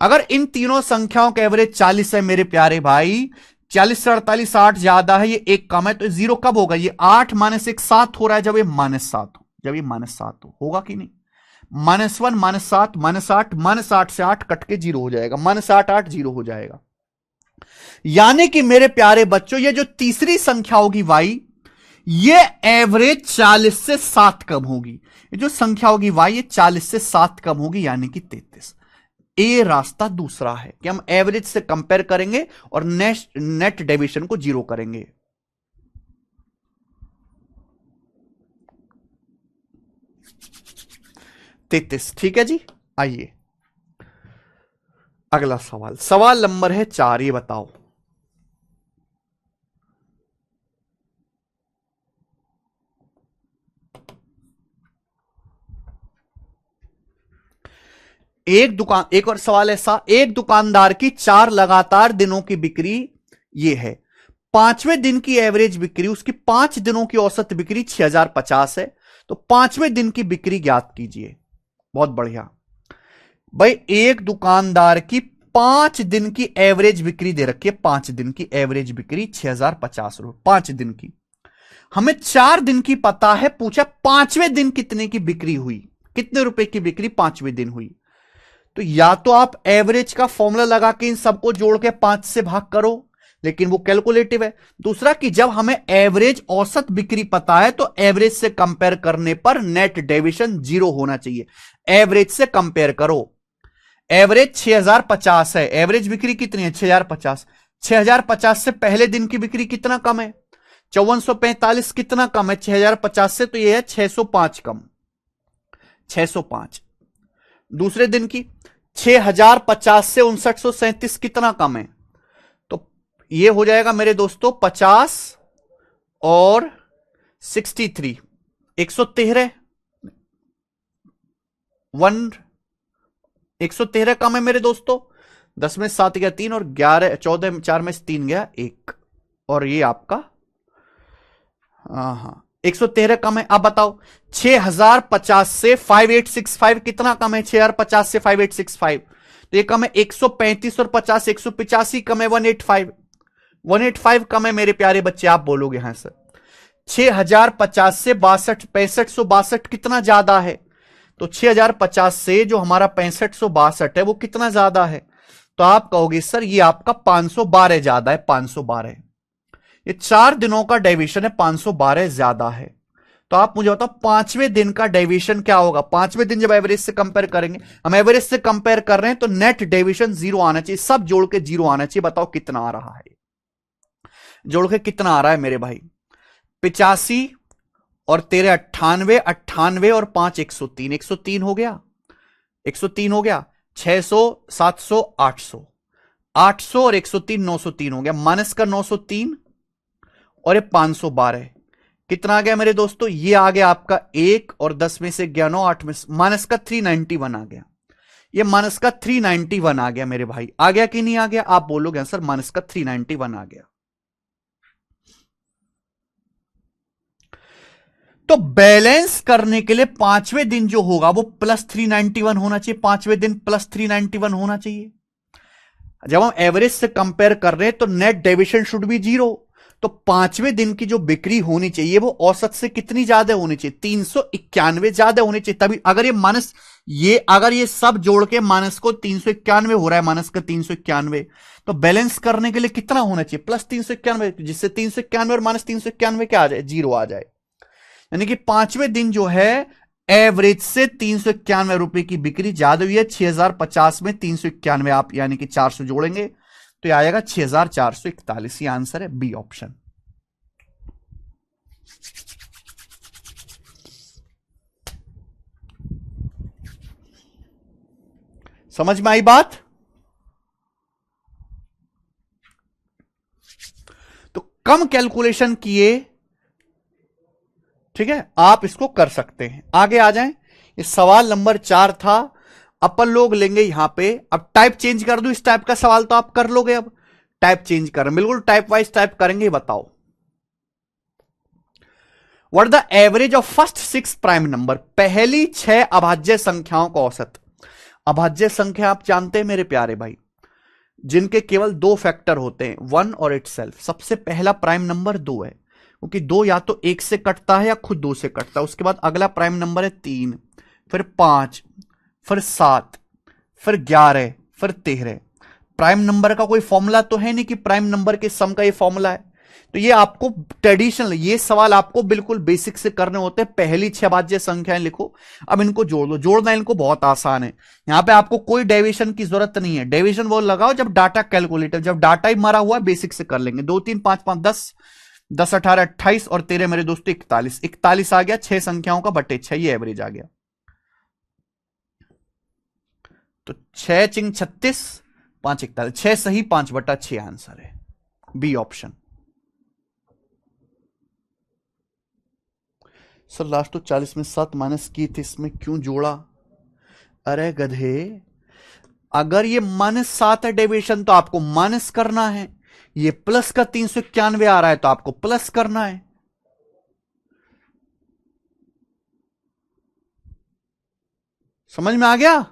अगर इन तीनों संख्याओं का एवरेज 40 है मेरे प्यारे भाई, 40 से 48 8 ज्यादा है, ये 1 कम है, तो 0 कब होगा, ये 8 - 1 7 हो रहा है, जब ये -7 हो, जब ये -7 हो, होगा कि नहीं। -1 -7 -8 -8 से 8 कट के 0 हो जाएगा, -8 8 0 हो जाएगा। यानी कि मेरे प्यारे बच्चों, ये जो तीसरी संख्या होगी y, ये एवरेज 40 से 7 कम होगी। ये जो संख्या होगी y, ये 40 से 7 कम होगी, यानी कि 33। ए रास्ता दूसरा है कि हम एवरेज से कंपेयर करेंगे और नेट डेविएशन को 0 करेंगे। ठीक है जी। आइए अगला सवाल, सवाल नंबर है 4। ये बताओ, एक और सवाल ऐसा, एक दुकानदार की 4 लगातार दिनों की बिक्री ये है। 5वें दिन की एवरेज बिक्री, उसकी 5 दिनों की औसत बिक्री 6050 है। तो 5वें दिन की बिक्री ज्ञात कीजिए। बहुत बढ़िया भाई, एक दुकानदार की 5 दिन की एवरेज बिक्री दे रखी है। 5 दिन की एवरेज बिक्री 6050 रुपए 5 दिन की। हमें 4 दिन की पता है, पूछा 5वें दिन कितने की बिक्री हुई, कितने रुपए की बिक्री 5वें दिन हुई। तो या तो आप एवरेज का फॉर्मूला लगा के इन सबको जोड़ के 5 से भाग करो, लेकिन वो कैलकुलेटिव है। दूसरा कि जब हमें एवरेज औसत बिक्री पता है तो एवरेज से कंपेयर करने पर नेट डेविएशन 0 होना चाहिए। एवरेज से कंपेयर करो। एवरेज 6050 है, एवरेज बिक्री कितनी है 6050। 6050 से पहले दिन की बिक्री कितना कम है 5445। कितना कम है 6050 से, तो ये है 605 कम, 605। दूसरे दिन की 6050 से 5937 कितना कम है, तो ये हो जाएगा मेरे दोस्तों 50 और 63, 113। 113 कम है मेरे दोस्तों। 10 में 7 गया 3 और 11 14 4 में 3 गया 1, और ये आपका 113 कम है। अब बताओ 6050 से 5865 कितना कम है 6050 से 5865, तो ये कम है 135 और 50 185 कम है 185, 185 कम है मेरे प्यारे बच्चे। आप बोलोगे हाँ सर 6050 से 6562 कितना ज्यादा है, तो 6050 से जो हमारा 6562 है वो कितना ज्यादा है, तो आप कहोगे सर ये आपका 512 ज्यादा है, 512। ये 4 दिनों का डेविएशन है, 512 ज्यादा है। तो आप मुझे बताओ पांचवें दिन का डेविएशन क्या होगा। पांचवें दिन जब एवरेज से कंपेयर करेंगे, हम एवरेज से कंपेयर कर रहे हैं तो नेट डेविएशन 0 आना चाहिए, सब जोड़ के 0 आना चाहिए। बताओ कितना आ रहा है, जोड़ के कितना आ रहा है मेरे भाई। 85 और 13 98, 98 और 5 103, 103 हो गया, 103 हो गया। 600 700 800, 800 और 103 903 हो गया। माइनस का 903 और ये 512 कितना आ गया मेरे दोस्तों, ये आ गया आपका 1 और 10 में से गया 9, 8 में माइनस का 391 आ गया। ये माइनस का 391 आ गया मेरे भाई। आ गया कि नहीं आ गया, आप बोलोगे सर माइनस का 391 आ गया। तो बैलेंस करने के लिए पांचवें दिन जो होगा वो प्लस 391 होना चाहिए, पांचवें दिन प्लस 391 होना चाहिए। जब हम एवरेज से कंपेयर कर रहे हैं तो नेट डेविएशन शुड बी 0, तो पांचवें दिन की जो बिक्री होनी चाहिए वो औसत से कितनी ज्यादा होनी चाहिए, 391 ज्यादा होनी चाहिए। तभी अगर ये माइनस, ये अगर ये सब जोड़ के माइनस को 391 हो रहा है, माइनस का 391, तो बैलेंस करने के लिए कितना होना चाहिए प्लस 391, जिससे 391 और माइनस 391 क्या आ जाए 0 आ जाए। यानी कि पांचवें दिन जो है एवरेज से 391 रुपए की बिक्री ज्यादा हुई है। 6050 में 391 आप यानी कि 400 जोड़ेंगे तो ये आएगा 6441। ये आंसर है बी ऑप्शन। समझ में आई बात। तो कम कैलकुलेशन किए, ठीक है, आप इसको कर सकते हैं। आगे आ जाएं, ये सवाल नंबर 4 था। अपन लोग लेंगे यहां पे, अब टाइप चेंज कर दूं, इस टाइप का सवाल तो आप कर लोगे, अब टाइप चेंज कर, बिल्कुल टाइप वाइज टाइप करेंगे। बताओ what the average of first 6 prime number, पहली 6 अभाज्य संख्याओं का औसत। अभाज्य संख्या आप जानते हैं मेरे प्यारे भाई, जिनके केवल 2 फैक्टर होते हैं, 1 और इटसेल्फ। सबसे पहला प्राइम नंबर 2 है, क्योंकि 2 या तो 1 से कटता है या खुद 2 से कटता है। उसके बाद अगला प्राइम नंबर है 3, फिर 5, फिर 7, फिर 11, फिर 13। प्राइम नंबर का कोई फॉर्मूला तो है नहीं कि प्राइम नंबर के सम का ये फॉर्मूला है। तो ये आपको ट्रेडिशनल, ये सवाल आपको बिल्कुल बेसिक से करने होते हैं। पहली 6 अभाज्य संख्याएं लिखो, अब इनको जोड़ दो। जोड़ना इनको बहुत आसान है, यहां पे आपको कोई डेविएशन की जरूरत नहीं है। डेविएशन वो लगाओ जब डाटा कैलकुलेटर, जब डाटा ही मरा हुआ है, बेसिक से कर लेंगे। 2 3 5 5 10, 10 18 28 और 13 मेरे दोस्तों 41। 41 आ गया 6 संख्याओं का बटे 6, ये एवरेज आ गया। तो 6 चिंग 36, 5 41, 6 सही 5/6 आंसर है, बी ऑप्शन। सर लास्ट तो 40 में 7 माइनस की थी, इसमें क्यों जोड़ा। अरे गधे, अगर ये -7 है डेविएशन तो आपको माइनस करना है, ये प्लस का 391 आ रहा है तो आपको प्लस करना है। समझ में आ गया।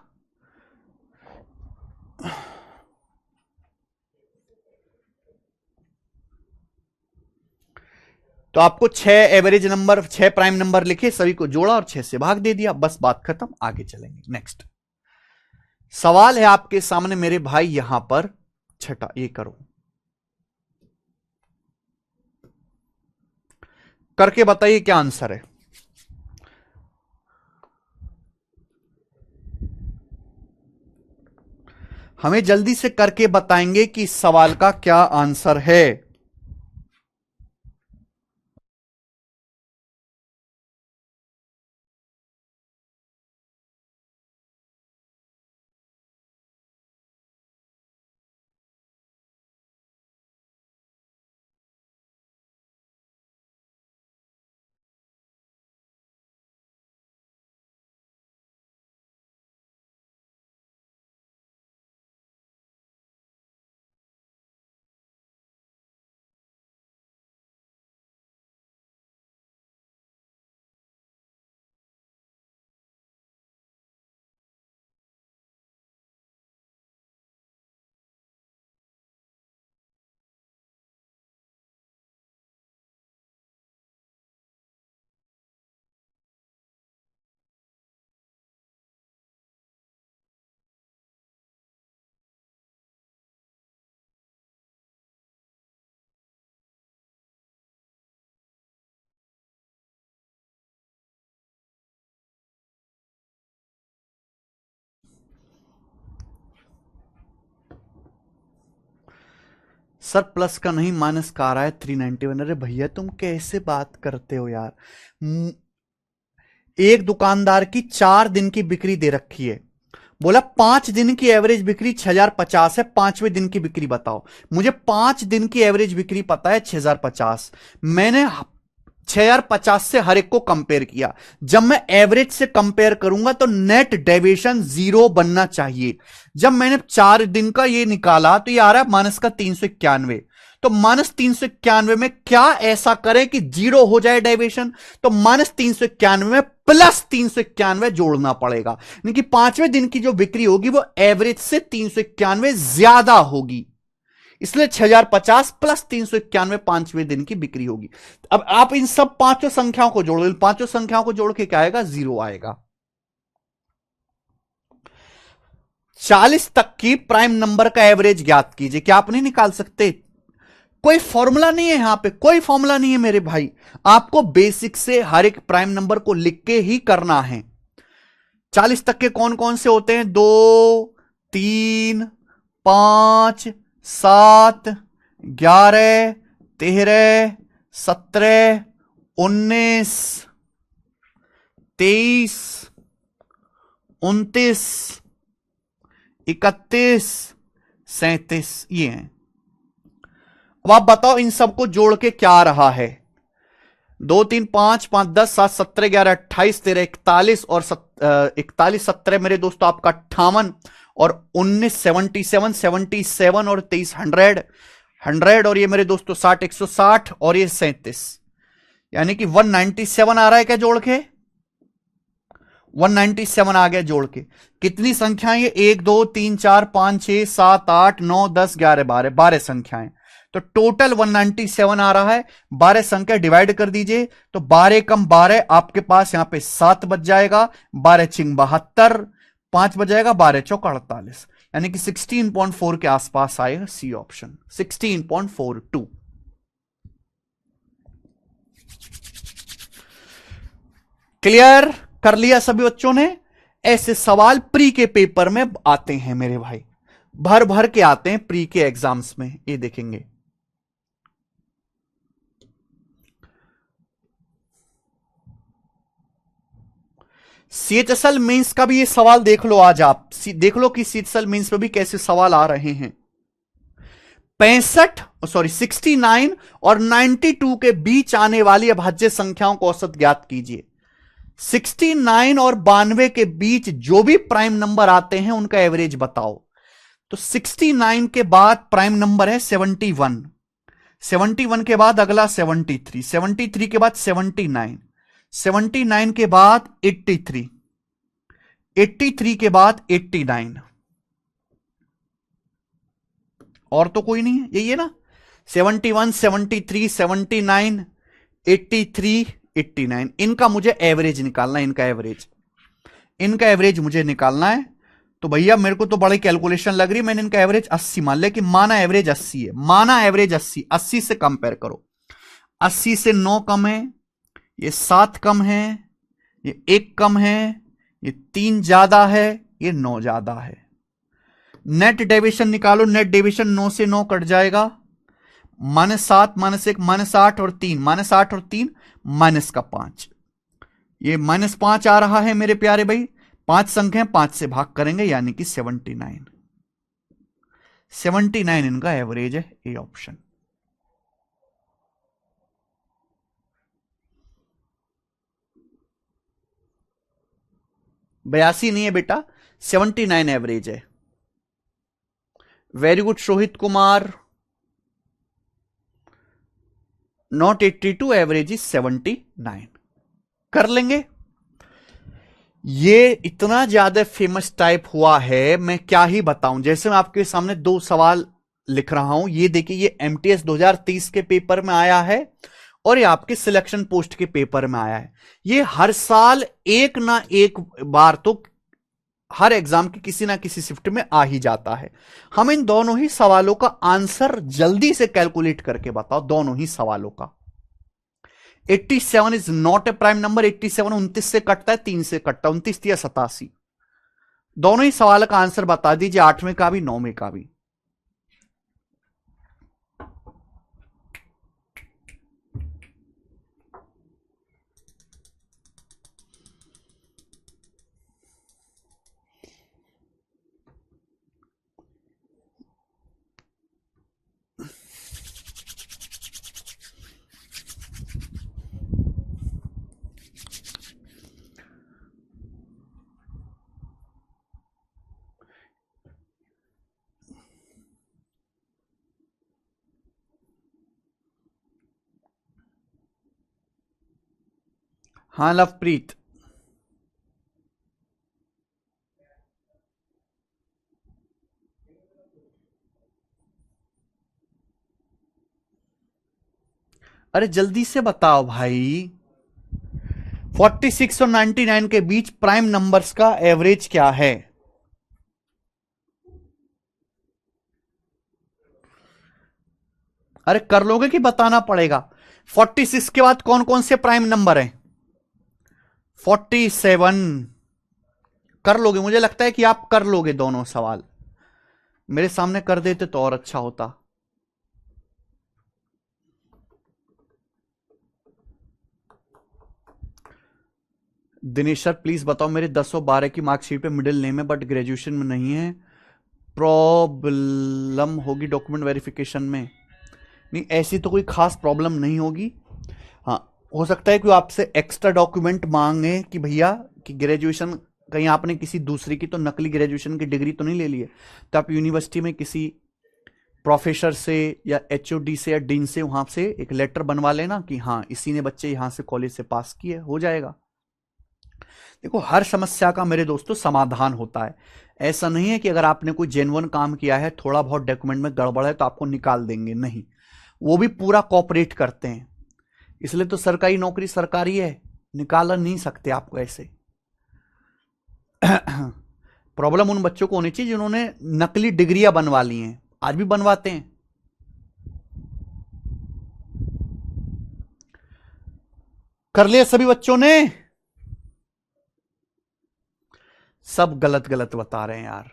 तो आपको 6 एवरेज नंबर, 6 प्राइम नंबर लिखे, सभी को जोड़ा और 6 से भाग दे दिया, बस बात खत्म। आगे चलेंगे। नेक्स्ट सवाल है आपके सामने मेरे भाई, यहां पर छठा, ये करो। करके बताइए क्या आंसर है। हमें जल्दी से करके बताएंगे कि इस सवाल का क्या आंसर है। सर प्लस का नहीं माइनस का आ रहा है 391। अरे भैया तुम कैसे बात करते हो यार। एक दुकानदार की 4 दिन की बिक्री दे रखी है, बोला 5 दिन की एवरेज बिक्री 6050 है, 5वें दिन की बिक्री बताओ। मुझे 5 दिन की एवरेज बिक्री पता है 6050। मैंने 6050 से हर एक को कंपेयर किया। जब मैं एवरेज से कंपेयर करूंगा तो नेट डेविएशन 0 बनना चाहिए। जब मैंने 4 दिन का ये निकाला तो ये आ रहा है माइनस का 391। तो माइनस 391 में क्या ऐसा करें कि 0 हो जाए डेविएशन? तो माइनस 391 में प्लस 391 जोड़ना पड़ेगा, यानी कि 5वें दिन की जो बिक्री होगी वो एवरेज से 391 ज्यादा होगी, इसलिए 6050 प्लस 391 5वें दिन की बिक्री होगी। अब आप इन सब पांचों संख्याओं को जोड़, पांचों संख्याओं को जोड़ के क्या आएगा? 0 आएगा। 40 तक की प्राइम नंबर का एवरेज ज्ञात कीजिए। क्या आप नहीं निकाल सकते? कोई फॉर्मूला नहीं है यहां पे, कोई फॉर्मूला नहीं है मेरे भाई। आपको बेसिक से हर एक प्राइम नंबर को लिख के ही करना है। 40 तक के कौन कौन से होते हैं? 2, 3, 5, 7, 11, 13, 17, 19, 23, 29, 31, 37, ये हैं। अब आप बताओ इन सबको जोड़ के क्या आ रहा है? 2, 3, 5, 5, 10, 7, 17, 11, 28, 13, 41 और 41, 17 मेरे दोस्तों आपका 58 और 19 77, 77 और 23 100, 100 और ये मेरे दोस्तों 60 160 और ये 37, यानी कि 197 आ रहा है क्या जोड़ के? 197 आ गया जोड़ के। कितनी संख्याएं ये? 1 2 3 4 5 6 7 8 9 10 11 12, 12 संख्याएं। तो टोटल 197 आ रहा है। 12 संख्या डिवाइड कर दीजिए तो 12 कम 12 आपके पास यहां पे 7 बच जाएगा। 12 चिंग 72, 5 बच जाएगा, 12 चौक 48, यानी कि 16.4 के आसपास आएगा सी ऑप्शन, 16.42। क्लियर कर लिया सभी बच्चों ने? ऐसे सवाल प्री के पेपर में आते हैं मेरे भाई, भर भर के आते हैं प्री के एग्जाम्स में, ये देखेंगे। सीएचएसएल मेंस का भी ये सवाल देख लो, आज आप देख लो कि सीएचएसएल मेंस में भी कैसे सवाल आ रहे हैं। 69 और 92 के बीच आने वाली अभाज्य संख्याओं को औसत ज्ञात कीजिए। 69 और 92 के बीच जो भी प्राइम नंबर आते हैं उनका एवरेज बताओ। तो 69 के बाद प्राइम नंबर है 71, 71 के बाद अगला 73, 73 के बाद 79, 79 के बाद 83, 83 के बाद 89, और तो कोई नहीं है, यही है ना? 71, 73, 79, 83, 89, इनका मुझे एवरेज निकालना है। इनका एवरेज मुझे निकालना है। तो भैया मेरे को तो बड़ी कैलकुलेशन लग रही है। मैंने इनका एवरेज 80 मान लिया कि माना एवरेज 80 है, माना एवरेज 80, 80 से कंपेयर करो। 80 से 9 कम है ये 7 कम है, ये 1 कम है, ये 3 ज्यादा है, ये 9 ज्यादा है। नेट डेविएशन निकालो, नेट डेविएशन 9 से 9 कट जाएगा, -7 -1 -8 और 3, -8 और 3 माइनस का 5, ये -5 आ रहा है मेरे प्यारे भाई। 5 संख्या 5 से भाग करेंगे यानी कि 79। 79 इनका एवरेज है, ए ऑप्शन। बयासी नहीं है बेटा, 79 एवरेज है। Very good Shohit Kumar, not 82, average is 79। कर लेंगे। ये इतना ज्यादा फेमस टाइप हुआ है, मैं क्या ही बताऊं। जैसे मैं आपके सामने 2 सवाल लिख रहा हूं, ये देखिए, ये एमटीएस 2030 के पेपर में आया है और ये आपके सिलेक्शन पोस्ट के पेपर में आया है। ये हर साल एक ना एक बार तो हर एग्जाम के किसी ना किसी शिफ्ट में आ ही जाता है। हम इन दोनों ही सवालों का आंसर जल्दी से कैलकुलेट करके बताओ, दोनों ही सवालों का। 87 is not a prime number. 87 29 से कटता है, 3 से कटता है, 29 या 87। दोनों ही सवाल का आंसर बता दीजिए, 8वें का भी 9वें का भी। हाँ लवप्रीत, अरे जल्दी से बताओ भाई। 46 और 99 के बीच प्राइम नंबर्स का एवरेज क्या है? अरे कर लोगे कि बताना पड़ेगा? 46 के बाद कौन कौन से प्राइम नंबर हैं? 47 कर लोगे? मुझे लगता है कि आप कर लोगे दोनों सवाल। मेरे सामने कर देते तो और अच्छा होता। दिनेश सर प्लीज बताओ, मेरे 10 और 12 की मार्कशीट पे मिडिल नेम है बट ग्रेजुएशन में नहीं है, प्रॉब्लम होगी डॉक्यूमेंट वेरिफिकेशन में? नहीं, ऐसी तो कोई खास प्रॉब्लम नहीं होगी। हाँ, हो सकता है कि आपसे एक्स्ट्रा डॉक्यूमेंट मांगे कि भैया कि ग्रेजुएशन कहीं आपने किसी दूसरी की तो नकली ग्रेजुएशन की डिग्री तो नहीं ले ली है, तो आप यूनिवर्सिटी में किसी प्रोफेसर से या एचओडी से या डीन से वहां से एक लेटर बनवा लेना कि हाँ इसी ने बच्चे यहां से कॉलेज से पास किए, हो जाएगा। देखो, हर समस्या का मेरे दोस्तों समाधान होता है। ऐसा नहीं है कि अगर आपने कोई जेन्युइन काम किया है, थोड़ा बहुत डॉक्यूमेंट में गड़बड़ है तो आपको निकाल देंगे, नहीं, वो भी पूरा कोऑपरेट करते हैं। इसलिए तो सरकारी नौकरी सरकारी है, निकाल नहीं सकते आपको ऐसे। प्रॉब्लम उन बच्चों को होनी चाहिए जिन्होंने नकली डिग्रियां बनवा ली हैं, आज भी बनवाते हैं। कर लिया सभी बच्चों ने? सब गलत गलत बता रहे हैं यार।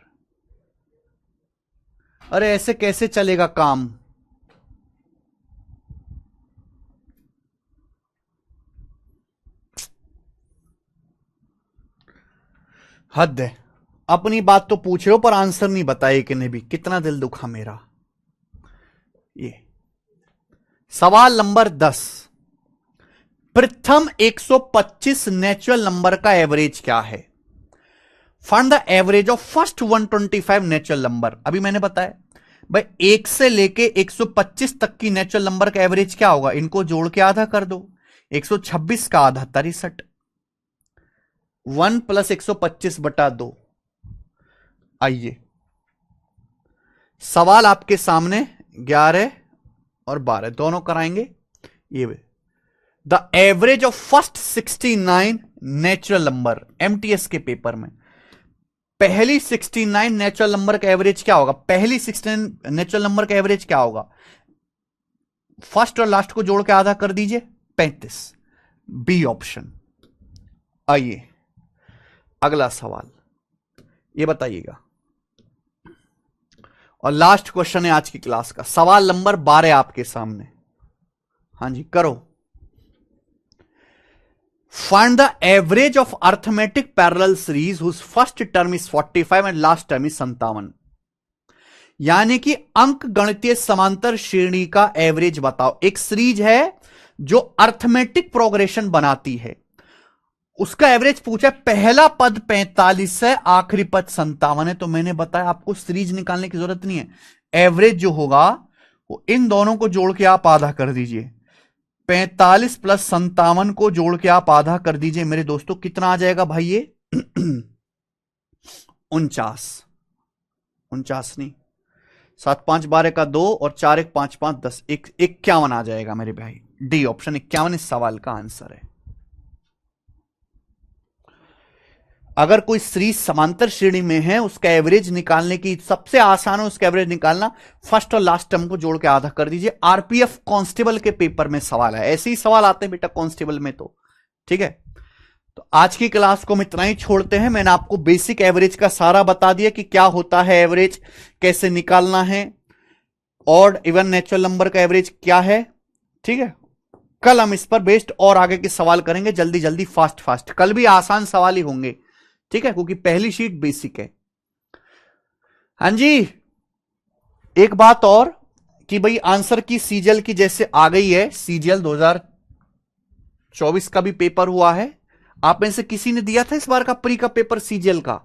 अरे ऐसे कैसे चलेगा काम? हद है। अपनी बात तो पूछ रहे हो पर आंसर नहीं बताए कि नहीं भी, कितना दिल दुखा मेरा। ये सवाल नंबर 10, प्रथम 125 नेचुरल नंबर का एवरेज क्या है? Find the average of first 125 natural number. अभी मैंने बताया भाई 1 से लेके 125 तक की नेचुरल नंबर का एवरेज क्या होगा, इनको जोड़ के आधा कर दो। 126 का आधा 63, 1 + 125/2। आइए, सवाल आपके सामने 11 और 12 दोनों कराएंगे। ये the average of first 69 natural number, MTS के पेपर में पहली 69 नेचुरल नंबर का एवरेज क्या होगा? पहली 69 नेचुरल नंबर का एवरेज क्या होगा? फर्स्ट और लास्ट को जोड़ के आधा कर दीजिए, 35। B option. आइए अगला सवाल, ये बताइएगा, और लास्ट क्वेश्चन है आज की क्लास का, सवाल नंबर 12 आपके सामने। हाँ जी करो। Find the average of arithmetic parallel series whose first term is 45 and last term is 57। यानी कि अंक गणितीय समांतर श्रेणी का एवरेज बताओ। एक सीरीज है जो अर्थमेटिक प्रोग्रेशन बनाती है, उसका एवरेज पूछा। पहला पद 45 है, आखिरी पद 57 है। तो मैंने बताया आपको सीरीज निकालने की जरूरत नहीं है, एवरेज जो होगा वो इन दोनों को जोड़ के आप आधा कर दीजिए। 45 प्लस 57 को जोड़ के आप आधा कर दीजिए मेरे दोस्तों, कितना आ जाएगा भाई ये 49 नहीं, 7 5 12 का 2 और 4 1 5 5 10 51 आ जाएगा मेरे भाई। डी ऑप्शन 51 इस सवाल का आंसर है। अगर कोई सीरीज समांतर श्रेणी में है, उसका एवरेज निकालने की सबसे आसान है, उसका एवरेज निकालना, फर्स्ट और लास्ट टर्म को जोड़ के आधा कर दीजिए। आरपीएफ कांस्टेबल के पेपर में सवाल है, ऐसे ही सवाल आते हैं बेटा कांस्टेबल में तो, ठीक है। तो आज की क्लास को हम इतना ही छोड़ते हैं। मैंने आपको बेसिक एवरेज का सारा बता दिया कि क्या होता है एवरेज, कैसे निकालना है, ऑड इवन नेचुरल नंबर का एवरेज क्या है, ठीक है। कल हम इस पर बेस्ड और आगे के सवाल करेंगे, जल्दी जल्दी फास्ट। कल भी आसान सवाल ही होंगे, ठीक है, क्योंकि पहली शीट बेसिक है। हां जी, एक बात और कि भाई आंसर की सीजीएल की जैसे आ गई है, सीजीएल 2024 का भी पेपर हुआ है। आप में से किसी ने दिया था इस बार का प्री का पेपर सीजीएल का?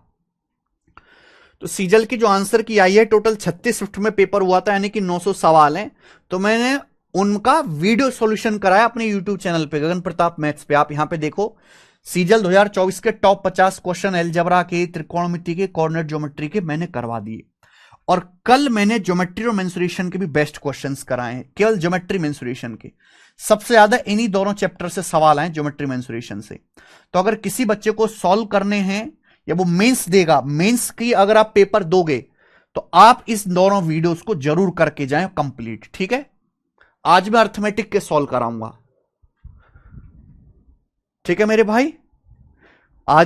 तो सीजीएल की जो आंसर की आई है, टोटल 36 शिफ्ट में पेपर हुआ था, यानी कि 900 सवाल हैं। तो मैंने उनका वीडियो सॉल्यूशन कराया अपने यूट्यूब चैनल पे, गगन प्रताप मैथ्स पे। आप यहां पे देखो, सीजीएल 2024 के टॉप 50 क्वेश्चन अलजेब्रा के, त्रिकोणमिति के, कोऑर्डिनेट ज्योमेट्री के मैंने करवा दिए। और कल मैंने ज्योमेट्री और मेंसुरेशन के भी बेस्ट क्वेश्चंस कराए हैं, केवल ज्योमेट्री मेंसुरेशन के। सबसे ज्यादा इन्हीं दोनों चैप्टर से सवाल आए, ज्योमेट्री मेंसुरेशन से। तो अगर किसी बच्चे को सॉल्व करने हैं, या वो मेंस देगा, मेंस की अगर आप पेपर दोगे, तो आप इस दोनों वीडियोस को जरूर करके जाएं कंप्लीट, ठीक है। आज मैं अर्थमेटिक के सॉल्व कराऊंगा, ठीक है मेरे भाई। आज